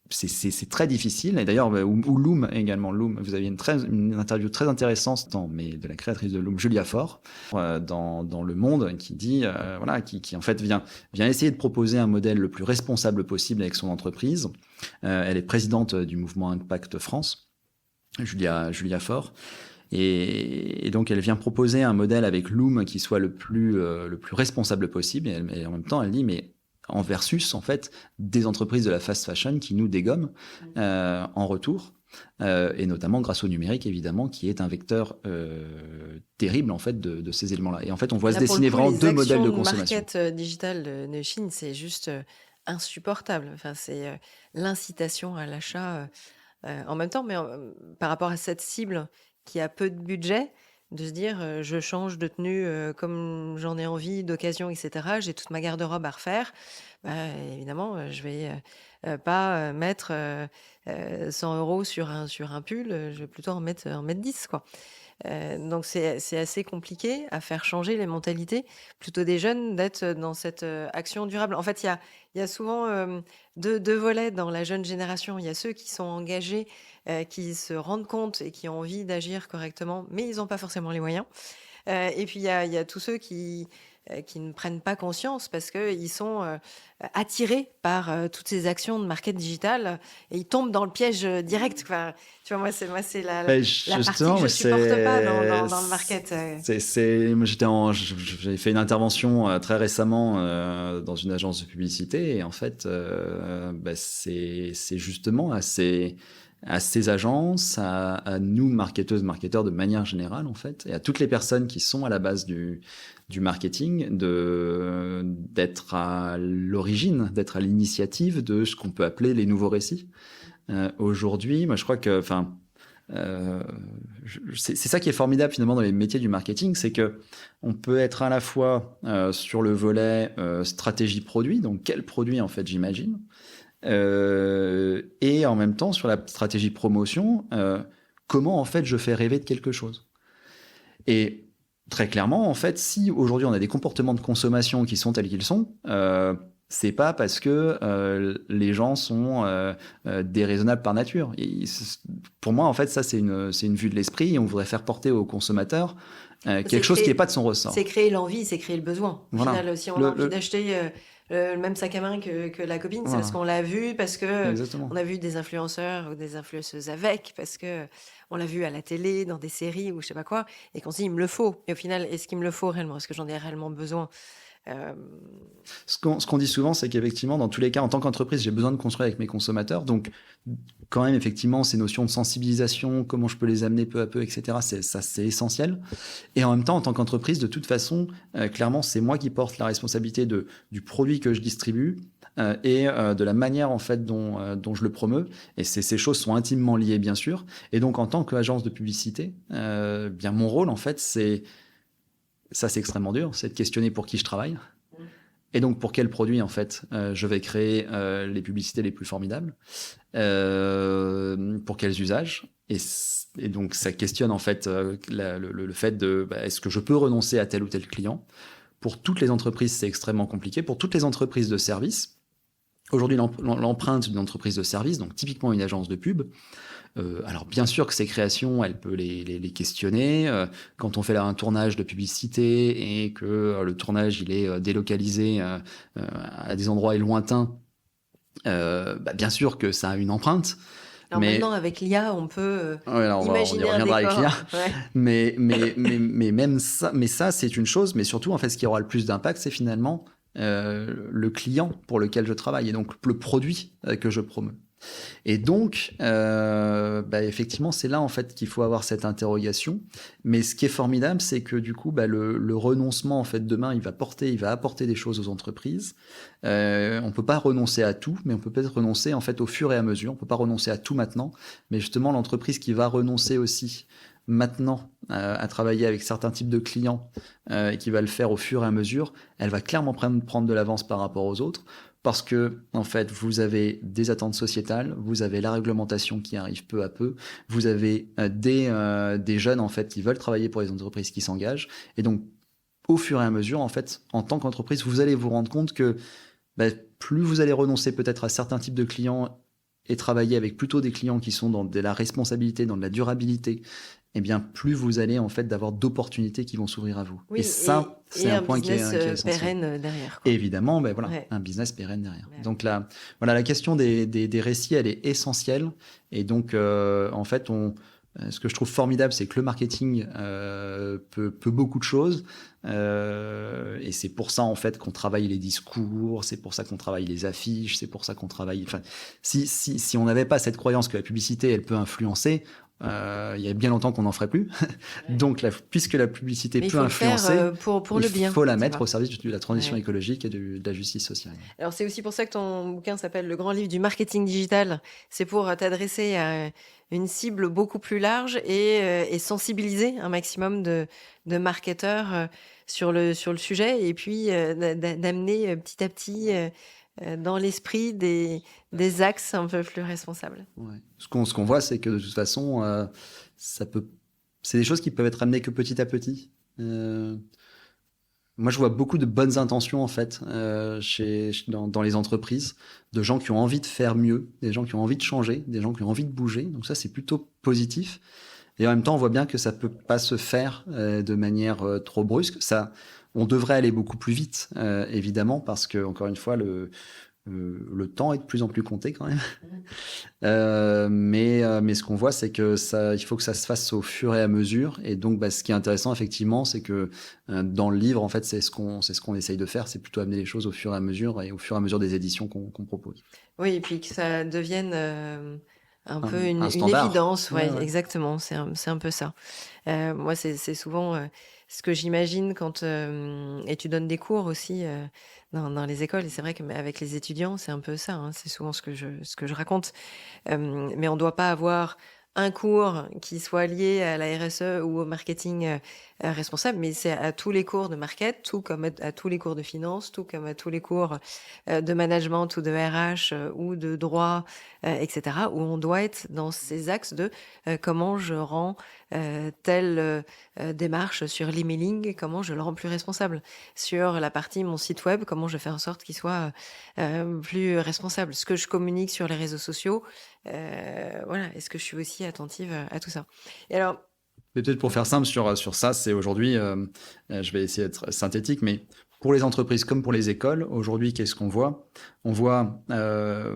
c'est très difficile. Et d'ailleurs, ou Loom également. Loom, vous aviez une interview très intéressante de la créatrice de Loom, Julia Faure, dans Le Monde, qui dit, qui en fait vient essayer de proposer un modèle le plus responsable possible avec son entreprise. Elle est présidente du mouvement Impact France, Julia Faure. Et donc, elle vient proposer un modèle avec Loom qui soit le plus responsable possible. Et en même temps, elle dit, mais en versus, en fait, des entreprises de la fast fashion qui nous dégomment en retour, et notamment grâce au numérique, évidemment, qui est un vecteur terrible, en fait, de ces éléments-là. Et en fait, on voit se dessiner vraiment deux modèles de consommation. Le market digital de Chine, c'est juste insupportable. Enfin, c'est l'incitation à l'achat en même temps, mais par rapport à cette cible qui a peu de budget, de se dire je change de tenue comme j'en ai envie, d'occasion, etc. J'ai toute ma garde-robe à refaire. Évidemment, je vais pas mettre 100 € sur un pull. Je vais plutôt en mettre 10, quoi. Donc c'est assez compliqué à faire changer les mentalités, plutôt des jeunes, d'être dans cette action durable. En fait, il y a souvent deux volets dans la jeune génération. Il y a ceux qui sont engagés, qui se rendent compte et qui ont envie d'agir correctement, mais ils n'ont pas forcément les moyens. Et puis il y a tous ceux qui ne prennent pas conscience parce qu'ils sont attirés par toutes ces actions de market digital et ils tombent dans le piège direct. Enfin, tu vois, moi, c'est la partie que je supporte pas dans le market. J'ai fait une intervention très récemment dans une agence de publicité et en fait, c'est justement à ces agences, à nous, marketeuses, marketeurs de manière générale, en fait, et à toutes les personnes qui sont à la base du marketing, d'être à l'origine, d'être à l'initiative de ce qu'on peut appeler les nouveaux récits. Aujourd'hui, moi, je crois que, c'est ça qui est formidable finalement dans les métiers du marketing, c'est que on peut être à la fois sur le volet stratégie produit, donc quel produit en fait j'imagine, et en même temps sur la stratégie promotion, comment en fait je fais rêver de quelque chose. Et très clairement, en fait, si aujourd'hui on a des comportements de consommation qui sont tels qu'ils sont, c'est pas parce que les gens sont déraisonnables par nature. Pour moi, en fait, ça c'est une vue de l'esprit et on voudrait faire porter aux consommateurs quelque chose qui n'est pas de son ressort. C'est créer l'envie, c'est créer le besoin. Au final, si on a envie d'acheter le même sac à main que la copine, c'est parce qu'on l'a vu, parce que on a vu des influenceurs ou des influenceuses avec, parce que on l'a vu à la télé, dans des séries ou je sais pas quoi, et qu'on se dit il me le faut. Et au final, est-ce qu'il me le faut réellement? Est-ce que j'en ai réellement besoin? Ce qu'on dit souvent, c'est qu'effectivement, dans tous les cas, en tant qu'entreprise, j'ai besoin de construire avec mes consommateurs. Donc, quand même, effectivement, ces notions de sensibilisation, comment je peux les amener peu à peu, etc., c'est essentiel. Et en même temps, en tant qu'entreprise, de toute façon, clairement, c'est moi qui porte la responsabilité du produit que je distribue et de la manière, en fait, dont je le promeux. Et ces choses sont intimement liées, bien sûr. Et donc, en tant qu'agence de publicité, bien, mon rôle, en fait, c'est extrêmement dur, c'est de questionner pour qui je travaille. Et donc, pour quel produit, en fait, je vais créer les publicités les plus formidables, pour quels usages. Et donc, ça questionne, en fait, le fait de est-ce que je peux renoncer à tel ou tel client. Pour toutes les entreprises, c'est extrêmement compliqué. Pour toutes les entreprises de service, aujourd'hui, l'empreinte d'une entreprise de service, donc typiquement une agence de pub, alors bien sûr que ces créations, elle peut les questionner. Quand on fait là un tournage de publicité et que le tournage il est délocalisé à des endroits lointains, bien sûr que ça a une empreinte. Alors maintenant avec l'IA, on peut imaginer on y reviendra un décor. avec l'IA. Ouais. mais même ça, c'est une chose. Mais surtout en fait, ce qui aura le plus d'impact, c'est finalement le client pour lequel je travaille et donc le produit que je promeux. Et donc, effectivement, c'est là en fait qu'il faut avoir cette interrogation. Mais ce qui est formidable, c'est que du coup, le renoncement en fait demain, il va apporter des choses aux entreprises. On peut pas renoncer à tout, mais on peut peut-être renoncer en fait au fur et à mesure. On peut pas renoncer à tout maintenant, mais justement l'entreprise qui va renoncer aussi maintenant à travailler avec certains types de clients et qui va le faire au fur et à mesure, elle va clairement prendre de l'avance par rapport aux autres. Parce que, en fait, vous avez des attentes sociétales, vous avez la réglementation qui arrive peu à peu, vous avez des jeunes, en fait, qui veulent travailler pour les entreprises qui s'engagent. Et donc, au fur et à mesure, en fait, en tant qu'entreprise, vous allez vous rendre compte que plus vous allez renoncer peut-être à certains types de clients et travailler avec plutôt des clients qui sont dans de la responsabilité, dans de la durabilité, eh bien, plus vous allez en fait d'avoir d'opportunités qui vont s'ouvrir à vous. Oui, et ça, c'est un point qui est essentiel. Pérenne derrière. Quoi. Et évidemment, un business pérenne derrière. Ouais. Donc là, voilà, la question des récits, elle est essentielle. Et donc, en fait, ce que je trouve formidable, c'est que le marketing peut beaucoup de choses. Et c'est pour ça, en fait, qu'on travaille les discours, c'est pour ça qu'on travaille les affiches, c'est pour ça qu'on travaille... Enfin, si on n'avait pas cette croyance que la publicité, elle peut influencer, il y a bien longtemps qu'on n'en ferait plus. Donc, puisque la publicité peut influencer, pour le bien, il faut la mettre au service de la transition écologique et de la justice sociale. Alors, c'est aussi pour ça que ton bouquin s'appelle Le grand livre du marketing digital. C'est pour t'adresser à une cible beaucoup plus large et sensibiliser un maximum de marketeurs sur le sujet et puis d'amener petit à petit dans l'esprit des axes un peu plus responsables. Ouais. Ce qu'on voit, c'est que de toute façon, c'est des choses qui peuvent être amenées que petit à petit. Moi, je vois beaucoup de bonnes intentions en fait dans les entreprises, de gens qui ont envie de faire mieux, des gens qui ont envie de changer, des gens qui ont envie de bouger. Donc ça, c'est plutôt positif. Et en même temps, on voit bien que ça peut pas se faire de manière trop brusque. On devrait aller beaucoup plus vite, évidemment, parce que encore une fois, le temps est de plus en plus compté quand même. Mais ce qu'on voit, c'est que il faut que ça se fasse au fur et à mesure. Et donc, ce qui est intéressant, effectivement, c'est que dans le livre, en fait, c'est ce qu'on essaye de faire, c'est plutôt amener les choses au fur et à mesure des éditions qu'on propose. Oui, et puis que ça devienne un peu une évidence. Ouais. Exactement, c'est un peu ça. Moi, c'est souvent ce que j'imagine quand... et tu donnes des cours aussi dans les écoles, et c'est vrai qu'avec les étudiants, c'est un peu ça, hein, c'est souvent ce que je raconte. Mais on ne doit pas avoir un cours qui soit lié à la RSE ou au marketing responsable, mais c'est à tous les cours de market, tout comme à tous les cours de finance, tout comme à tous les cours de management ou de RH ou de droit, etc., où on doit être dans ces axes de comment je rends telle démarche sur l'emailing, comment je le rends plus responsable. Sur la partie mon site web, comment je fais en sorte qu'il soit plus responsable. Ce que je communique sur les réseaux sociaux, voilà, est-ce que je suis aussi attentive à tout ça. Et alors, peut-être pour faire simple sur ça, c'est aujourd'hui, je vais essayer d'être synthétique, mais pour les entreprises comme pour les écoles, aujourd'hui, qu'est-ce qu'on voit ? On voit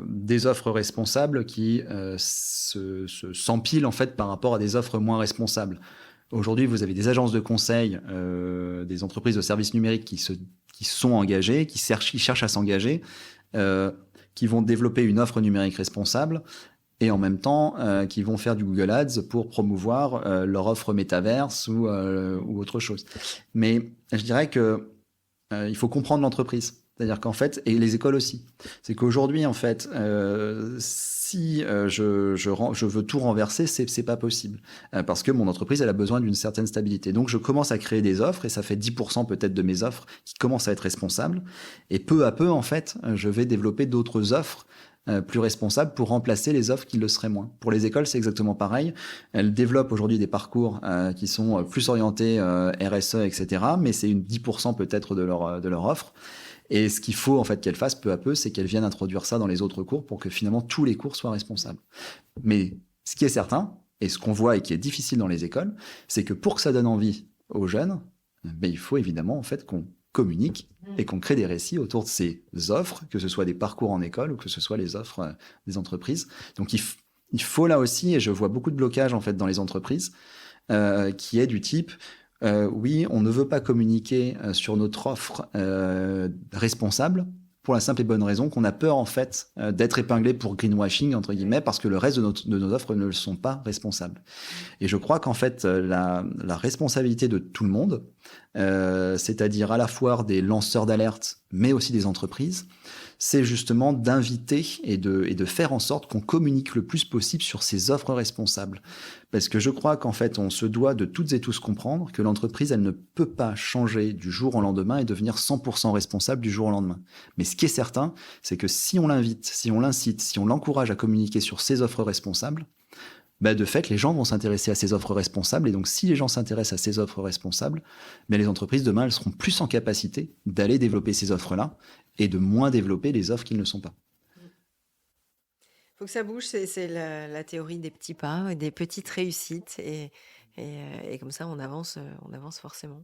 des offres responsables qui s'empilent en fait par rapport à des offres moins responsables. Aujourd'hui, vous avez des agences de conseil, des entreprises de services numériques qui sont engagées, qui cherchent à s'engager, qui vont développer une offre numérique responsable, et en même temps qui vont faire du Google Ads pour promouvoir leur offre métaverse ou autre chose. Mais je dirais que il faut comprendre l'entreprise. C'est-à-dire qu'en fait, et les écoles aussi, c'est qu'aujourd'hui, en fait, si je veux tout renverser, c'est pas possible. Parce que mon entreprise, elle a besoin d'une certaine stabilité. Donc, je commence à créer des offres, et ça fait 10% peut-être de mes offres qui commencent à être responsables. Et peu à peu, en fait, je vais développer d'autres offres plus responsables pour remplacer les offres qui le seraient moins. Pour les écoles, c'est exactement pareil. Elles développent aujourd'hui des parcours qui sont plus orientés RSE, etc. Mais c'est 10% peut-être de leur offre. Et ce qu'il faut en fait qu'elles fassent peu à peu, c'est qu'elles viennent introduire ça dans les autres cours pour que finalement tous les cours soient responsables. Mais ce qui est certain, et ce qu'on voit et qui est difficile dans les écoles, c'est que pour que ça donne envie aux jeunes, il faut évidemment en fait qu'on communique et qu'on crée des récits autour de ces offres, que ce soit des parcours en école ou que ce soit les offres des entreprises. Donc il faut là aussi, et je vois beaucoup de blocages en fait dans les entreprises, qui est du type oui, on ne veut pas communiquer sur notre offre responsable pour la simple et bonne raison qu'on a peur en fait d'être épinglé pour greenwashing entre guillemets parce que le reste de nos offres ne le sont pas responsables. Et je crois qu'en fait la responsabilité de tout le monde, c'est-à-dire à la fois des lanceurs d'alerte mais aussi des entreprises, c'est justement d'inviter et de faire en sorte qu'on communique le plus possible sur ces offres responsables. Parce que je crois qu'en fait, on se doit de toutes et tous comprendre que l'entreprise, elle ne peut pas changer du jour au lendemain et devenir 100% responsable du jour au lendemain. Mais ce qui est certain, c'est que si on l'invite, si on l'incite, si on l'encourage à communiquer sur ces offres responsables, de fait, les gens vont s'intéresser à ces offres responsables. Et donc, si les gens s'intéressent à ces offres responsables, les entreprises, demain, elles seront plus en capacité d'aller développer ces offres-là et de moins développer les offres qui ne le sont pas. Faut que ça bouge, c'est la théorie des petits pas, des petites réussites. Et comme ça, on avance forcément.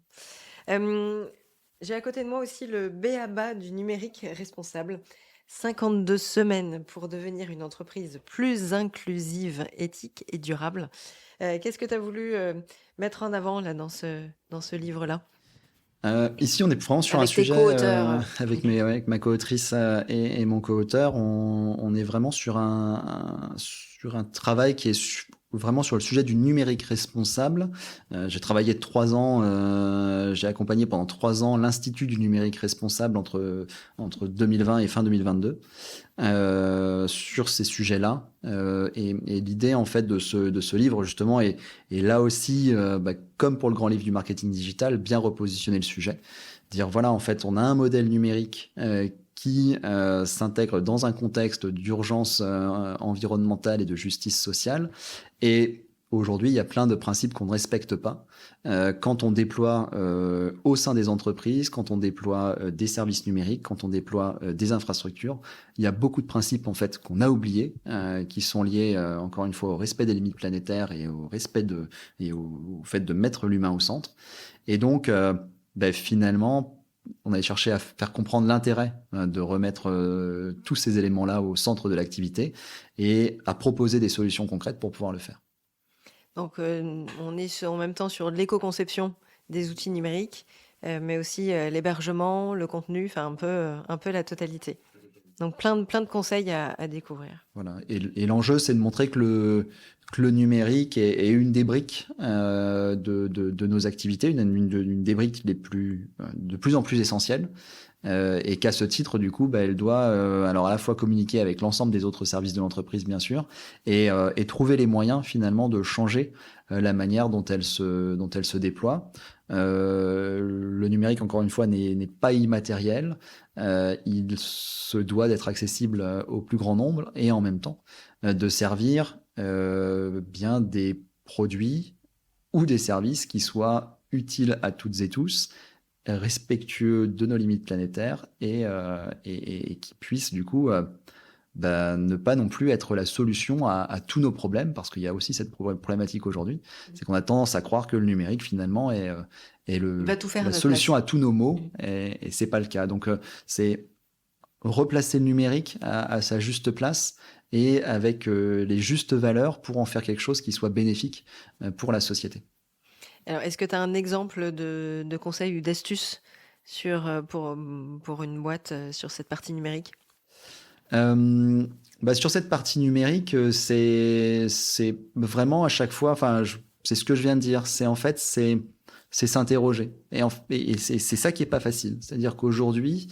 J'ai à côté de moi aussi le b.a.-ba du numérique responsable. 52 semaines pour devenir une entreprise plus inclusive, éthique et durable. Qu'est-ce que tu as voulu mettre en avant là dans ce livre-là? Ici, on est vraiment sur Avec un tes sujet co-auteurs. avec ma co-autrice et mon co-auteur. On est vraiment sur sur un travail qui est vraiment sur le sujet du numérique responsable. J'ai travaillé 3 ans, j'ai accompagné pendant 3 ans l'Institut du numérique responsable entre 2020 et fin 2022 sur ces sujets-là. Et l'idée en fait de ce livre justement est là aussi, comme pour le grand livre du marketing digital, bien repositionner le sujet. Dire voilà, en fait, on a un modèle numérique qui s'intègre dans un contexte d'urgence environnementale et de justice sociale. Et aujourd'hui, il y a plein de principes qu'on ne respecte pas quand on déploie au sein des entreprises, quand on déploie des services numériques, quand on déploie des infrastructures. Il y a beaucoup de principes en fait qu'on a oubliés, qui sont liés encore une fois au respect des limites planétaires et au respect et au fait de mettre l'humain au centre. Et donc, finalement, on allait chercher à faire comprendre l'intérêt de remettre tous ces éléments-là au centre de l'activité et à proposer des solutions concrètes pour pouvoir le faire. Donc, on est en même temps sur l'éco-conception des outils numériques, mais aussi l'hébergement, le contenu, enfin un peu la totalité. Donc, plein de conseils à découvrir. Voilà. Et l'enjeu, c'est de montrer que le numérique est une des briques de nos activités, une des briques de plus en plus essentielles. Et qu'à ce titre, du coup, elle doit alors à la fois communiquer avec l'ensemble des autres services de l'entreprise, bien sûr, et trouver les moyens finalement de changer la manière dont elle se déploie. Le numérique, encore une fois, n'est pas immatériel. Il se doit d'être accessible au plus grand nombre et en même temps de servir bien des produits ou des services qui soient utiles à toutes et tous, respectueux de nos limites planétaires et qui puissent du coup ne pas non plus être la solution à tous nos problèmes, parce qu'il y a aussi cette problématique aujourd'hui, c'est qu'on a tendance à croire que le numérique finalement est la solution à tous nos maux, et c'est pas le cas. Donc c'est replacer le numérique à sa juste place et avec les justes valeurs pour en faire quelque chose qui soit bénéfique pour la société. Alors, est-ce que tu as un exemple de conseil ou d'astuce pour une boîte sur cette partie numérique? Sur cette partie numérique, c'est vraiment à chaque fois, c'est ce que je viens de dire, c'est s'interroger. Et c'est ça qui est pas facile. C'est-à-dire qu'aujourd'hui,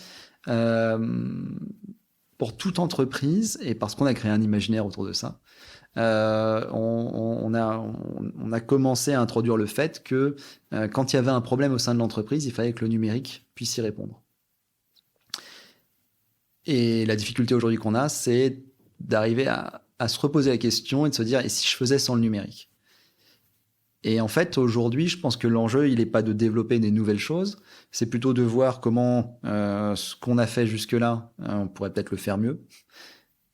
pour toute entreprise, et parce qu'on a créé un imaginaire autour de ça, on a commencé à introduire le fait que quand il y avait un problème au sein de l'entreprise, il fallait que le numérique puisse y répondre. Et la difficulté aujourd'hui qu'on a, c'est d'arriver à se reposer la question et de se dire, et si je faisais sans le numérique? Et en fait, aujourd'hui, je pense que l'enjeu, il n'est pas de développer des nouvelles choses, c'est plutôt de voir comment ce qu'on a fait jusque-là, on pourrait peut-être le faire mieux.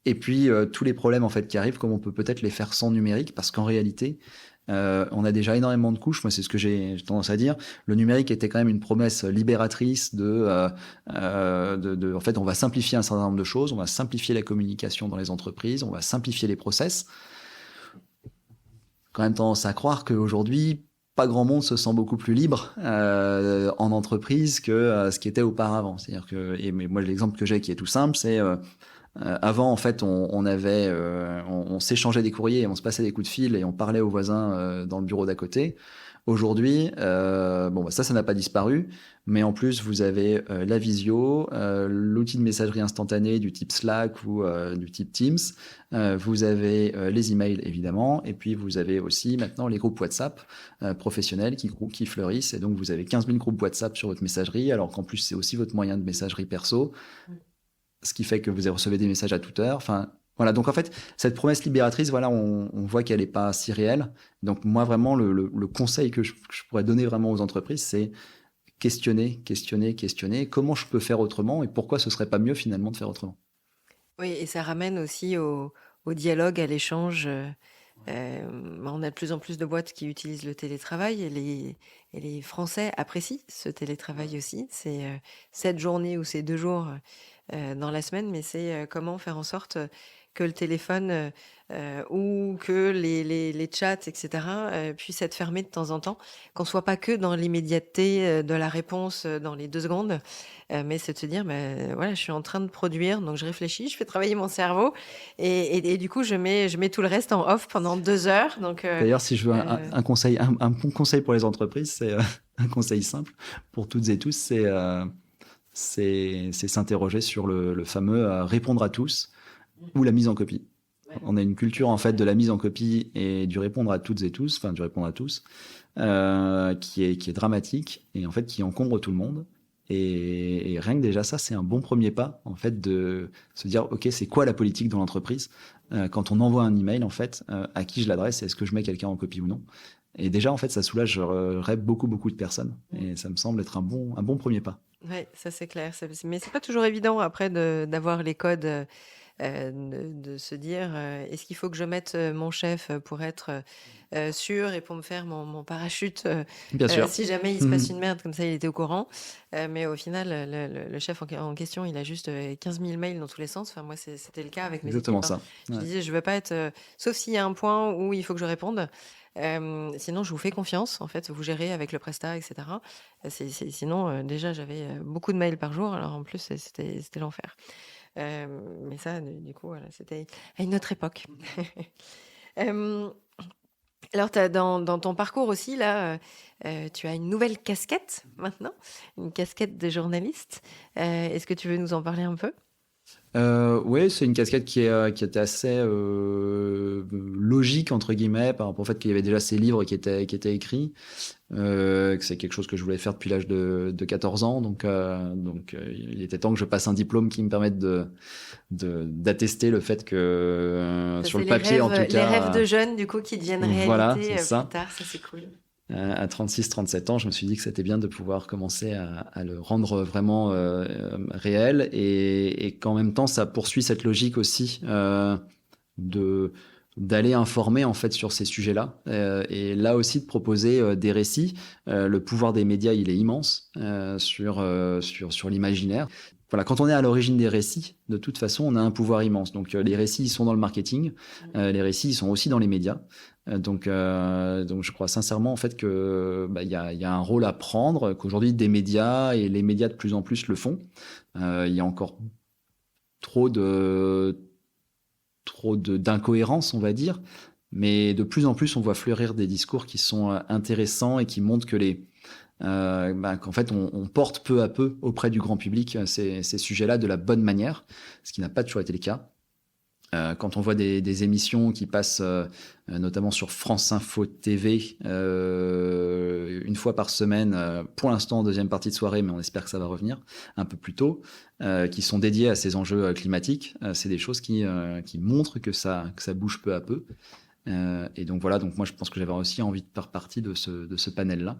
Et puis, tous les problèmes en fait qui arrivent, comment on peut peut-être les faire sans numérique, parce qu'en réalité, on a déjà énormément de couches. Moi, c'est ce que j'ai tendance à dire. Le numérique était quand même une promesse libératrice en fait, on va simplifier un certain nombre de choses, on va simplifier la communication dans les entreprises, on va simplifier les process. Quand même tendance à croire qu'aujourd'hui, pas grand monde se sent beaucoup plus libre en entreprise que ce qui était auparavant. C'est-à-dire que, mais moi, l'exemple que j'ai qui est tout simple, c'est Avant, en fait, on s'échangeait des courriers, on se passait des coups de fil et on parlait aux voisins dans le bureau d'à côté. Aujourd'hui, ça n'a pas disparu, mais en plus, vous avez la visio, l'outil de messagerie instantanée du type Slack ou du type Teams. Vous avez les emails, évidemment, et puis vous avez aussi maintenant les groupes WhatsApp professionnels qui fleurissent. Et donc, vous avez 15 000 groupes WhatsApp sur votre messagerie, alors qu'en plus, c'est aussi votre moyen de messagerie perso, ce qui fait que vous recevez des messages à toute heure. Enfin, voilà, donc en fait, cette promesse libératrice, voilà, on voit qu'elle n'est pas si réelle. Donc moi, vraiment, le conseil que je pourrais donner vraiment aux entreprises, c'est questionner. Comment je peux faire autrement et pourquoi ce serait pas mieux finalement de faire autrement. Oui, et ça ramène aussi au dialogue, à l'échange. On a de plus en plus de boîtes qui utilisent le télétravail et les Français apprécient ce télétravail aussi. C'est 7 journées ou c'est 2 jours dans la semaine, mais c'est comment faire en sorte que le téléphone ou que les chats, etc., puissent être fermés de temps en temps, qu'on soit pas que dans l'immédiateté de la réponse dans les 2 secondes, mais c'est de se dire, voilà, je suis en train de produire, donc je réfléchis, je fais travailler mon cerveau et du coup, je mets tout le reste en off pendant 2 heures. Donc, D'ailleurs, si je veux un conseil, un bon conseil pour les entreprises, c'est un conseil simple pour toutes et tous, c'est s'interroger sur le fameux répondre à tous ou la mise en copie. Ouais. On a une culture en fait de la mise en copie et du répondre à toutes et tous, enfin du répondre à tous, qui est dramatique et en fait qui encombre tout le monde. Et rien que déjà ça, c'est un bon premier pas en fait de se dire ok, c'est quoi la politique dans l'entreprise quand on envoie un email en fait, à qui je l'adresse, est-ce que je mets quelqu'un en copie ou non. Et déjà en fait, ça soulagerait beaucoup de personnes et ça me semble être un bon premier pas. Ouais, ça c'est clair. Mais c'est pas toujours évident après d'avoir les codes. De se dire est-ce qu'il faut que je mette mon chef pour être sûr et pour me faire mon parachute Bien sûr. si jamais il se passe une merde, comme ça il était au courant, mais au final le chef en question il a juste 15 000 mails dans tous les sens. Enfin, moi c'était le cas avec mes Exactement équipes, ça. Ouais. Je disais je veux pas être sauf s'il y a un point où il faut que je réponde, sinon je vous fais confiance, en fait vous gérez avec le prestat, etc. Sinon déjà j'avais beaucoup de mails par jour, alors en plus c'était l'enfer. Mais ça, du coup, voilà, c'était à une autre époque. Alors, dans ton parcours aussi, là, tu as une nouvelle casquette maintenant, une casquette de journaliste. Est-ce que tu veux nous en parler un peu ? Oui, c'est une casquette qui était assez logique entre guillemets par rapport au fait qu'il y avait déjà ces livres qui étaient écrits, que c'est quelque chose que je voulais faire depuis l'âge de 14 ans, donc il était temps que je passe un diplôme qui me permette d'attester le fait que sur le papier rêves, en tout cas les rêves de jeunes du coup qui deviennent réalité, voilà, plus ça. tard, ça c'est cool. À 36-37 ans, je me suis dit que c'était bien de pouvoir commencer à le rendre vraiment réel et qu'en même temps, ça poursuit cette logique aussi d'aller informer en fait sur ces sujets-là et là aussi de proposer des récits. Le pouvoir des médias, il est immense sur l'imaginaire. Voilà, quand on est à l'origine des récits, de toute façon, on a un pouvoir immense. Donc, les récits, ils sont dans le marketing, les récits, ils sont aussi dans les médias. Donc, je crois sincèrement en fait que il y a un rôle à prendre, qu'aujourd'hui des médias et les médias de plus en plus le font. Il y a encore trop d'incohérences, on va dire, mais de plus en plus, on voit fleurir des discours qui sont intéressants et qui montrent que qu'en fait, on porte peu à peu auprès du grand public ces sujets-là de la bonne manière, ce qui n'a pas toujours été le cas. Quand on voit des émissions qui passent notamment sur France Info TV une fois par semaine, pour l'instant en deuxième partie de soirée, mais on espère que ça va revenir un peu plus tôt, qui sont dédiées à ces enjeux climatiques, c'est des choses qui montrent que ça bouge peu à peu. Et donc voilà, donc moi je pense que j'avais aussi envie de faire partie de ce panel-là.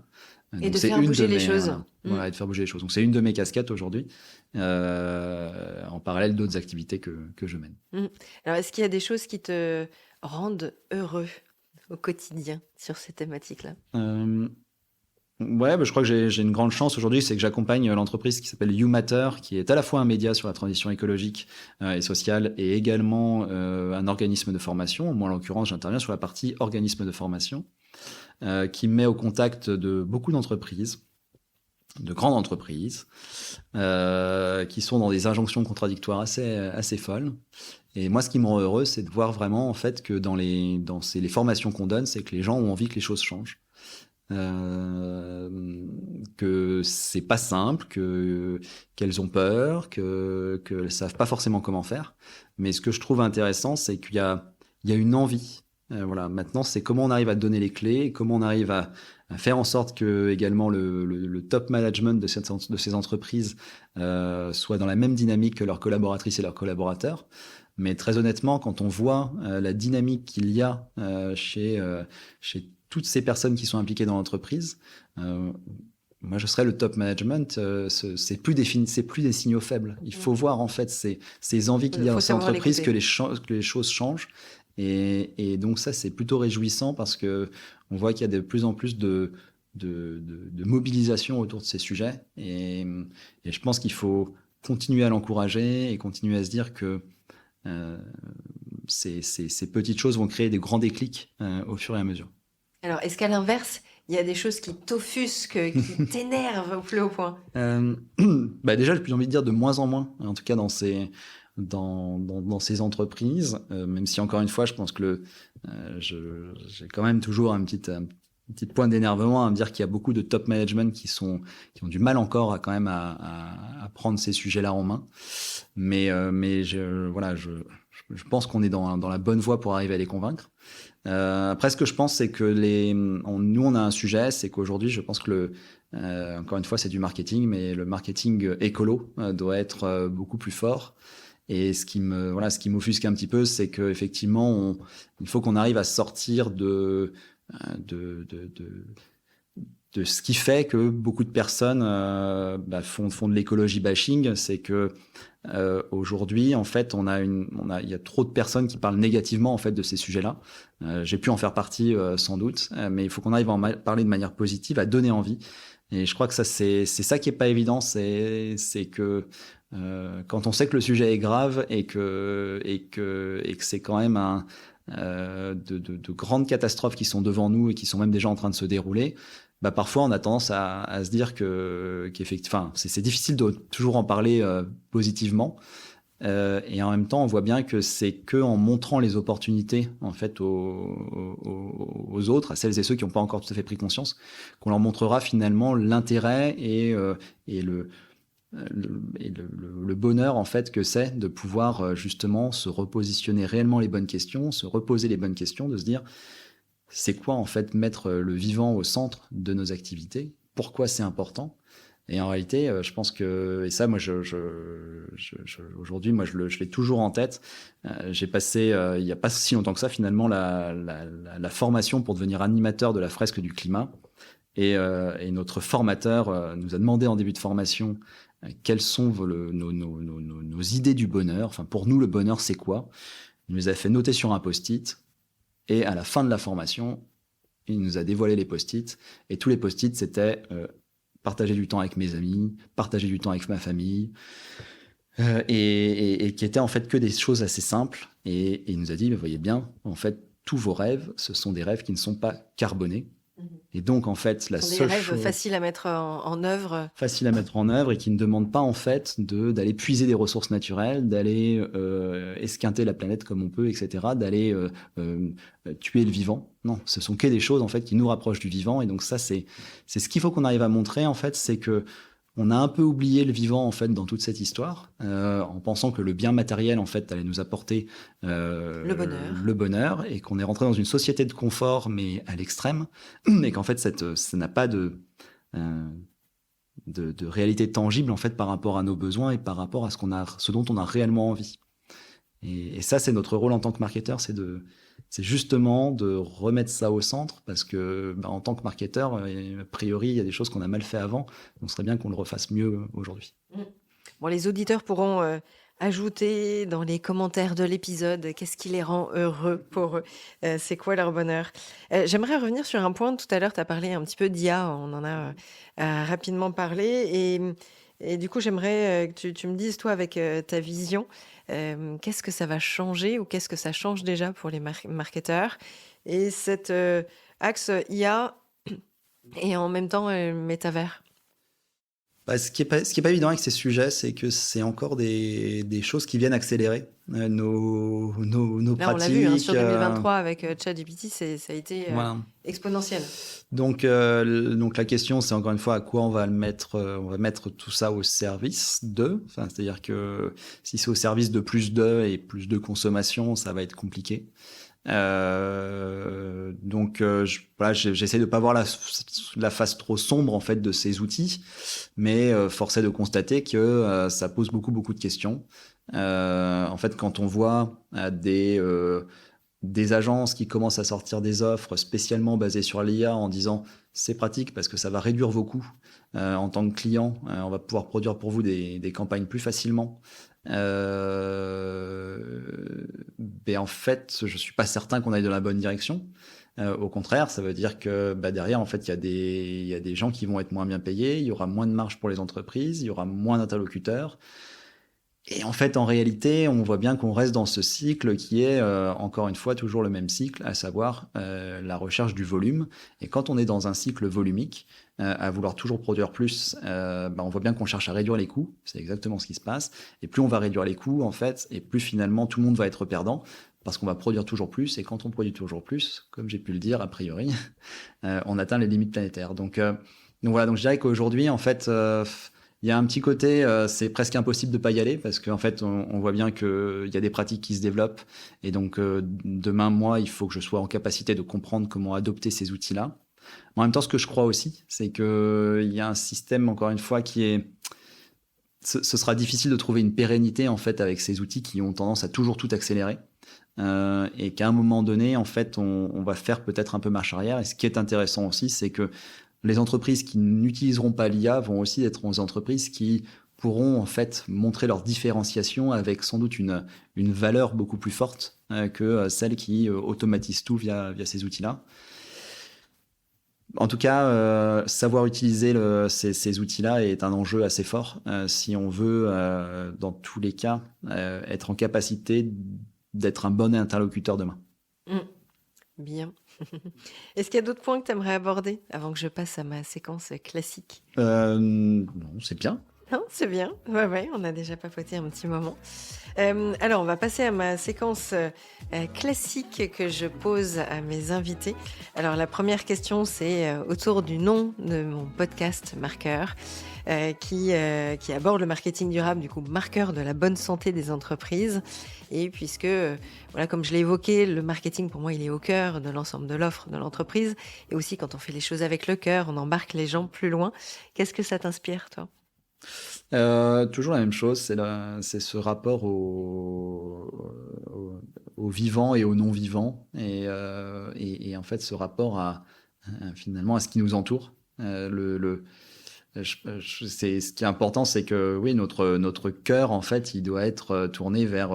Et donc de faire bouger les choses. Voilà, et de faire bouger les choses. Donc c'est une de mes casquettes aujourd'hui, en parallèle d'autres activités que je mène. Alors est-ce qu'il y a des choses qui te rendent heureux au quotidien sur ces thématiques-là ? Ouais, je crois que j'ai une grande chance aujourd'hui, c'est que j'accompagne l'entreprise qui s'appelle You Matter, qui est à la fois un média sur la transition écologique et sociale, et également un organisme de formation. Moi, en l'occurrence, j'interviens sur la partie organisme de formation, qui me met au contact de beaucoup d'entreprises de grandes entreprises qui sont dans des injonctions contradictoires assez folles. Et moi, ce qui me rend heureux, c'est de voir vraiment en fait que les formations qu'on donne, c'est que les gens ont envie que les choses changent. Que c'est pas simple, qu'elles ont peur, qu'elles savent pas forcément comment faire. Mais ce que je trouve intéressant, c'est qu'il y a une envie. Voilà. Maintenant, c'est comment on arrive à donner les clés, comment on arrive à faire en sorte que également le top management de ces entreprises soit dans la même dynamique que leurs collaboratrices et leurs collaborateurs. Mais très honnêtement, quand on voit la dynamique qu'il y a chez toutes ces personnes qui sont impliquées dans l'entreprise, moi je serais le top management, c'est plus des signaux faibles. Il faut voir en fait ces envies qu'il y a dans ces entreprises que les choses changent. Et donc ça c'est plutôt réjouissant parce que on voit qu'il y a de plus en plus de mobilisation autour de ces sujets. Et je pense qu'il faut continuer à l'encourager et continuer à se dire que ces petites choses vont créer des grands déclics au fur et à mesure. Alors, est-ce qu'à l'inverse, il y a des choses qui t'offusquent, qui t'énervent au plus haut point? Déjà, j'ai plus envie de dire de moins en moins, en tout cas dans ces entreprises, même si encore une fois, je pense que j'ai quand même toujours un petit point d'énervement à me dire qu'il y a beaucoup de top management qui ont du mal encore à prendre ces sujets-là en main. Mais je pense qu'on est dans la bonne voie pour arriver à les convaincre. Après, ce que je pense, c'est que nous, on a un sujet, c'est qu'aujourd'hui, je pense que encore une fois, c'est du marketing, mais le marketing écolo doit être beaucoup plus fort. Et ce qui m'offusque un petit peu, c'est qu'effectivement, il faut qu'on arrive à sortir de ce qui fait que beaucoup de personnes font de l'écologie bashing. C'est que aujourd'hui, en fait, il y a trop de personnes qui parlent négativement en fait de ces sujets-là. J'ai pu en faire partie sans doute, mais il faut qu'on arrive à en parler de manière positive, à donner envie. Et je crois que ça, c'est ça qui est pas évident, c'est que quand on sait que le sujet est grave et que c'est quand même de grandes catastrophes qui sont devant nous et qui sont même déjà en train de se dérouler. Parfois, on a tendance à se dire qu'effectivement, c'est difficile de toujours en parler positivement. Et en même temps, on voit bien que c'est que en montrant les opportunités en fait aux autres, à celles et ceux qui n'ont pas encore tout à fait pris conscience, qu'on leur montrera finalement l'intérêt et le bonheur en fait que c'est de pouvoir justement se repositionner réellement les bonnes questions, se reposer les bonnes questions, de se dire c'est quoi en fait mettre le vivant au centre de nos activités, pourquoi c'est important. Et en réalité, je pense que, et ça, moi, aujourd'hui, moi, je l'ai toujours en tête. J'ai passé, il n'y a pas si longtemps que ça, finalement, la formation pour devenir animateur de la fresque du climat. Et notre formateur nous a demandé en début de formation quelles sont nos idées du bonheur. Enfin, pour nous, le bonheur, c'est quoi? Il nous a fait noter sur un post-it. Et à la fin de la formation, il nous a dévoilé les post-it. Et tous les post-it, c'était partager du temps avec mes amis, partager du temps avec ma famille, et qui étaient en fait que des choses assez simples. Et il nous a dit, vous voyez bien, en fait, tous vos rêves, ce sont des rêves qui ne sont pas carbonés. Et donc, en fait, la seule chose... Des rêves faciles à mettre en œuvre. Faciles à mettre en œuvre et qui ne demandent pas, en fait, d'aller puiser des ressources naturelles, d'aller esquinter la planète comme on peut, etc., d'aller tuer le vivant. Non, ce sont que des choses, en fait, qui nous rapprochent du vivant. Et donc ça, c'est ce qu'il faut qu'on arrive à montrer, en fait, c'est que on a un peu oublié le vivant, en fait, dans toute cette histoire, en pensant que le bien matériel, en fait, allait nous apporter le bonheur, et qu'on est rentré dans une société de confort, mais à l'extrême, et qu'en fait, ça n'a pas de réalité tangible, en fait, par rapport à nos besoins et par rapport à ce dont on a réellement envie. Et ça, c'est notre rôle en tant que marketeur, c'est justement de remettre ça au centre, parce que en tant que marketeur, a priori, il y a des choses qu'on a mal fait avant, donc ce serait bien qu'on le refasse mieux aujourd'hui. Bon, les auditeurs pourront ajouter dans les commentaires de l'épisode qu'est-ce qui les rend heureux pour eux, c'est quoi leur bonheur. J'aimerais revenir sur un point. Tout à l'heure, tu as parlé un petit peu d'IA, on en a rapidement parlé, et du coup, j'aimerais que tu me dises, toi, avec ta vision, qu'est-ce que ça va changer ou qu'est-ce que ça change déjà pour les marketeurs, et cet axe IA et en même temps métavers. Ce qui est pas évident avec ces sujets, c'est que c'est encore des choses qui viennent accélérer nos Là, on l'a pratiques. vu, hein, sur 2023 avec ChatGPT, ça a été Voilà. exponentiel. Donc la question, c'est encore une fois à quoi on va mettre tout ça au service de. Enfin, c'est-à-dire que si c'est au service de plus et plus de consommation, ça va être compliqué. J'essaie de pas voir la face trop sombre en fait de ces outils, mais force est de constater que ça pose beaucoup de questions. En fait, quand on voit des agences qui commencent à sortir des offres spécialement basées sur l'IA en disant c'est pratique parce que ça va réduire vos coûts en tant que client, on va pouvoir produire pour vous des campagnes plus facilement. En fait, je suis pas certain qu'on aille dans la bonne direction. Au contraire, ça veut dire que derrière, en fait, il y a des gens qui vont être moins bien payés, il y aura moins de marge pour les entreprises, il y aura moins d'interlocuteurs. Et en fait, en réalité, on voit bien qu'on reste dans ce cycle qui est, encore une fois, toujours le même cycle, à savoir la recherche du volume. Et quand on est dans un cycle volumique, à vouloir toujours produire plus, on voit bien qu'on cherche à réduire les coûts. C'est exactement ce qui se passe. Et plus on va réduire les coûts, en fait, et plus finalement tout le monde va être perdant, parce qu'on va produire toujours plus. Et quand on produit toujours plus, comme j'ai pu le dire, a priori, on atteint les limites planétaires. Donc voilà, donc je dirais qu'aujourd'hui, en fait... il y a un petit côté, c'est presque impossible de pas y aller parce qu'en fait, on voit bien qu'il y a des pratiques qui se développent et donc demain, moi, il faut que je sois en capacité de comprendre comment adopter ces outils-là. En même temps, ce que je crois aussi, c'est qu'il y a un système, encore une fois, qui est... Ce sera difficile de trouver une pérennité en fait avec ces outils qui ont tendance à toujours tout accélérer. Et qu'à un moment donné, en fait, on va faire peut-être un peu marche arrière. Et ce qui est intéressant aussi, c'est que les entreprises qui n'utiliseront pas l'IA vont aussi être des entreprises qui pourront en fait montrer leur différenciation avec sans doute une valeur beaucoup plus forte que celles qui automatisent tout via ces outils-là. En tout cas, savoir utiliser ces outils-là est un enjeu assez fort si on veut, dans tous les cas, être en capacité d'être un bon interlocuteur demain. Bien. Est-ce qu'il y a d'autres points que tu aimerais aborder avant que je passe à ma séquence classique ? Non, c'est bien. Non, c'est bien. Ouais, on a déjà papoté un petit moment. Alors, on va passer à ma séquence classique que je pose à mes invités. Alors, la première question, c'est autour du nom de mon podcast Marqueur, qui aborde le marketing durable, du coup, marqueur de la bonne santé des entreprises. Et puisque, voilà, comme je l'ai évoqué, le marketing, pour moi, il est au cœur de l'ensemble de l'offre de l'entreprise. Et aussi, quand on fait les choses avec le cœur, on embarque les gens plus loin. Qu'est-ce que ça t'inspire, toi ? Toujours la même chose, c'est ce rapport au vivant et au non-vivant, et en fait ce rapport finalement à ce qui nous entoure. Ce qui est important, c'est que oui, notre cœur en fait, il doit être tourné vers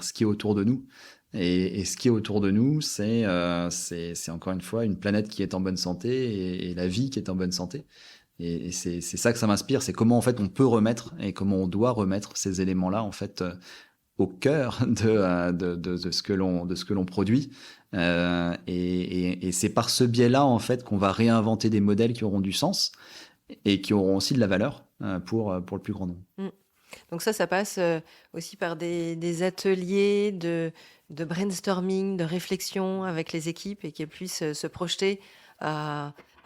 ce qui est autour de nous. Et ce qui est autour de nous, c'est encore une fois une planète qui est en bonne santé et la vie qui est en bonne santé. Et c'est ça que ça m'inspire, c'est comment en fait on peut remettre et comment on doit remettre ces éléments-là en fait au cœur de ce que l'on produit. Et c'est par ce biais-là en fait qu'on va réinventer des modèles qui auront du sens et qui auront aussi de la valeur pour le plus grand nombre. Donc ça passe aussi par des ateliers de brainstorming, de réflexion avec les équipes et qu'elles puissent se projeter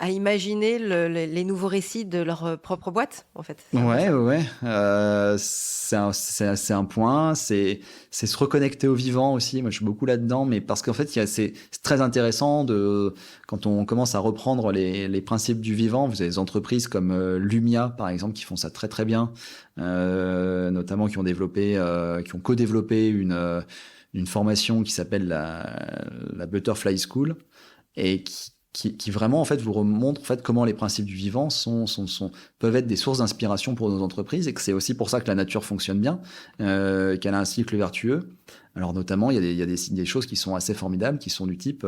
à imaginer les nouveaux récits de leur propre boîte, en fait. Ouais. C'est un point. C'est se reconnecter au vivant aussi. Moi, je suis beaucoup là-dedans, mais parce qu'en fait, c'est très intéressant quand on commence à reprendre les principes du vivant. Vous avez des entreprises comme Lumia, par exemple, qui font ça très très bien, notamment qui ont co-développé une formation qui s'appelle la Butterfly School et qui vraiment en fait vous remontre en fait comment les principes du vivant peuvent être des sources d'inspiration pour nos entreprises et que c'est aussi pour ça que la nature fonctionne bien, qu'elle a un cycle vertueux. Alors notamment il y a des choses qui sont assez formidables qui sont du type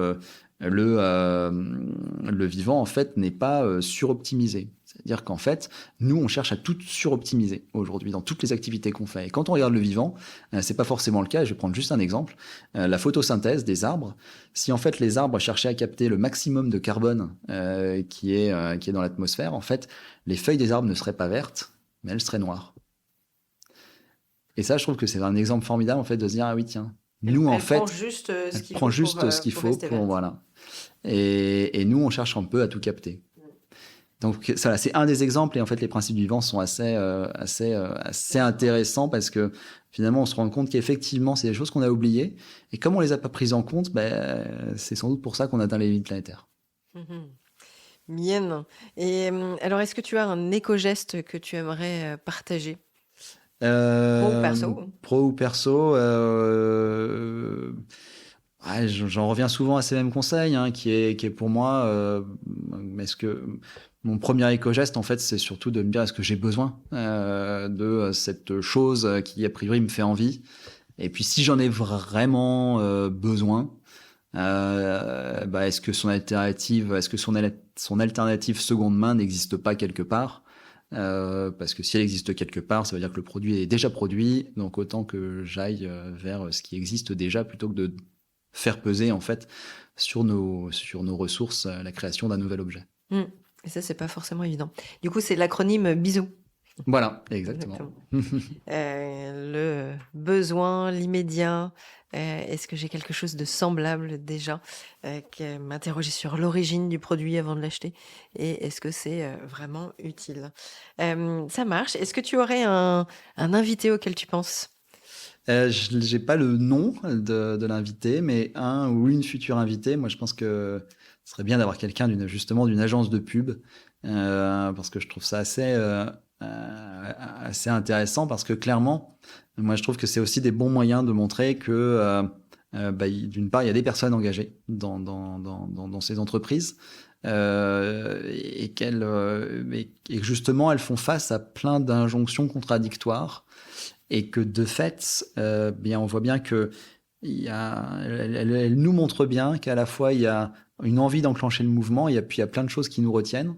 le vivant en fait n'est pas suroptimisé. C'est-à-dire qu'en fait, nous, on cherche à tout suroptimiser aujourd'hui dans toutes les activités qu'on fait. Et quand on regarde le vivant, c'est pas forcément le cas. Je vais prendre juste un exemple. La photosynthèse des arbres. Si en fait les arbres cherchaient à capter le maximum de carbone qui est dans l'atmosphère, en fait, les feuilles des arbres ne seraient pas vertes. mais elle serait noire. Et ça, je trouve que c'est un exemple formidable en fait de se dire ah oui tiens, nous en fait, prend juste ce qu'il faut pour voilà. Et nous, on cherche un peu à tout capter. Donc ça, c'est un des exemples. Et en fait, les principes du vivant sont assez intéressants parce que finalement, on se rend compte qu'effectivement, c'est des choses qu'on a oubliées. Et comme on les a pas prises en compte, c'est sans doute pour ça qu'on atteint les limites planétaires. Mienne. Et alors, est-ce que tu as un éco-geste que tu aimerais partager ? Pro ou perso ? Pro ou perso, j'en reviens souvent à ces mêmes conseils, qui est pour moi, est-ce que mon premier éco-geste, en fait, c'est surtout de me dire est-ce que j'ai besoin de cette chose qui, a priori, me fait envie. Et puis, si j'en ai vraiment besoin, est-ce que son alternative seconde main n'existe pas quelque part ? Parce que si elle existe quelque part, ça veut dire que le produit est déjà produit, donc autant que j'aille vers ce qui existe déjà plutôt que de faire peser en fait sur nos ressources la création d'un nouvel objet. Et ça, c'est pas forcément évident. Du coup, c'est l'acronyme BISOU. Voilà, exactement. Le besoin, l'immédiat. Est-ce que j'ai quelque chose de semblable déjà qui m'interroger sur l'origine du produit avant de l'acheter et est-ce que c'est vraiment utile. Ça marche. Est-ce que tu aurais un invité auquel tu penses ? Je n'ai pas le nom de l'invité, mais un ou une future invitée. Moi, je pense que ce serait bien d'avoir quelqu'un d'une agence de pub parce que je trouve ça assez intéressant parce que clairement, moi, je trouve que c'est aussi des bons moyens de montrer que d'une part, il y a des personnes engagées dans ces entreprises et que justement, elles font face à plein d'injonctions contradictoires. Et que de fait, on voit bien que elle nous montre bien qu'à la fois il y a une envie d'enclencher le mouvement, et puis il y a plein de choses qui nous retiennent,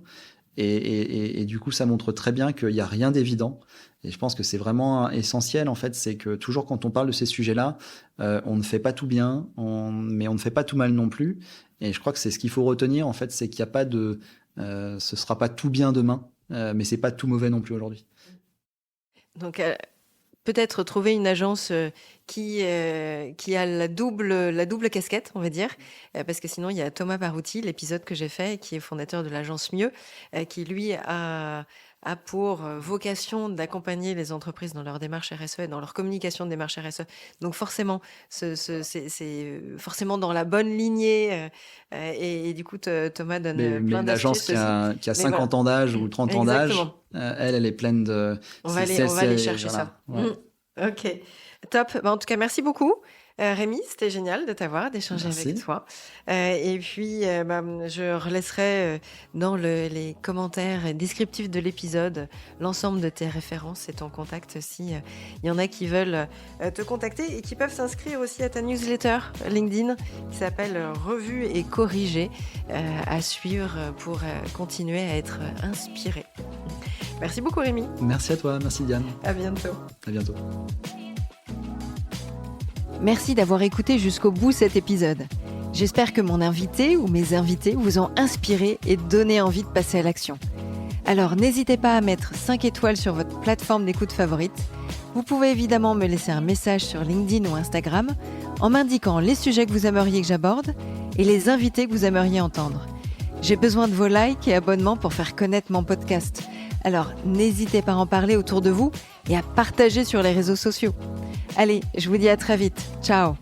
et du coup ça montre très bien qu'il n'y a rien d'évident. Et je pense que c'est vraiment essentiel en fait, c'est que toujours quand on parle de ces sujets-là, on ne fait pas tout bien, mais on ne fait pas tout mal non plus. Et je crois que c'est ce qu'il faut retenir en fait, c'est qu'il n'y a pas ce sera pas tout bien demain, mais c'est pas tout mauvais non plus aujourd'hui. Donc peut-être trouver une agence qui a la double casquette, on va dire, parce que sinon il y a Thomas Parouti, l'épisode que j'ai fait, qui est fondateur de l'agence Mieux, qui lui a pour vocation d'accompagner les entreprises dans leur démarche RSE et dans leur communication de démarche RSE. Donc forcément, c'est forcément dans la bonne lignée. Et du coup, Thomas donne plein d'astuces. L'agence qui a 50 ans d'âge ou 30 ans d'âge, elle est pleine de... On va aller chercher ça. Ouais. Ok, top. En tout cas, merci beaucoup. Rémi, c'était génial de t'avoir, d'échanger avec toi. Et puis, je relaisserai dans les commentaires descriptifs de l'épisode l'ensemble de tes références et ton contact si il y en a qui veulent te contacter et qui peuvent s'inscrire aussi à ta newsletter LinkedIn qui s'appelle Revue et Corrigée à suivre pour continuer à être inspiré. Merci beaucoup Rémi. Merci à toi, merci Diane. À bientôt. À bientôt. Merci d'avoir écouté jusqu'au bout cet épisode. J'espère que mon invité ou mes invités vous ont inspiré et donné envie de passer à l'action. Alors n'hésitez pas à mettre 5 étoiles sur votre plateforme d'écoute favorite. Vous pouvez évidemment me laisser un message sur LinkedIn ou Instagram en m'indiquant les sujets que vous aimeriez que j'aborde et les invités que vous aimeriez entendre. J'ai besoin de vos likes et abonnements pour faire connaître mon podcast. Alors n'hésitez pas à en parler autour de vous et à partager sur les réseaux sociaux. Allez, je vous dis à très vite. Ciao!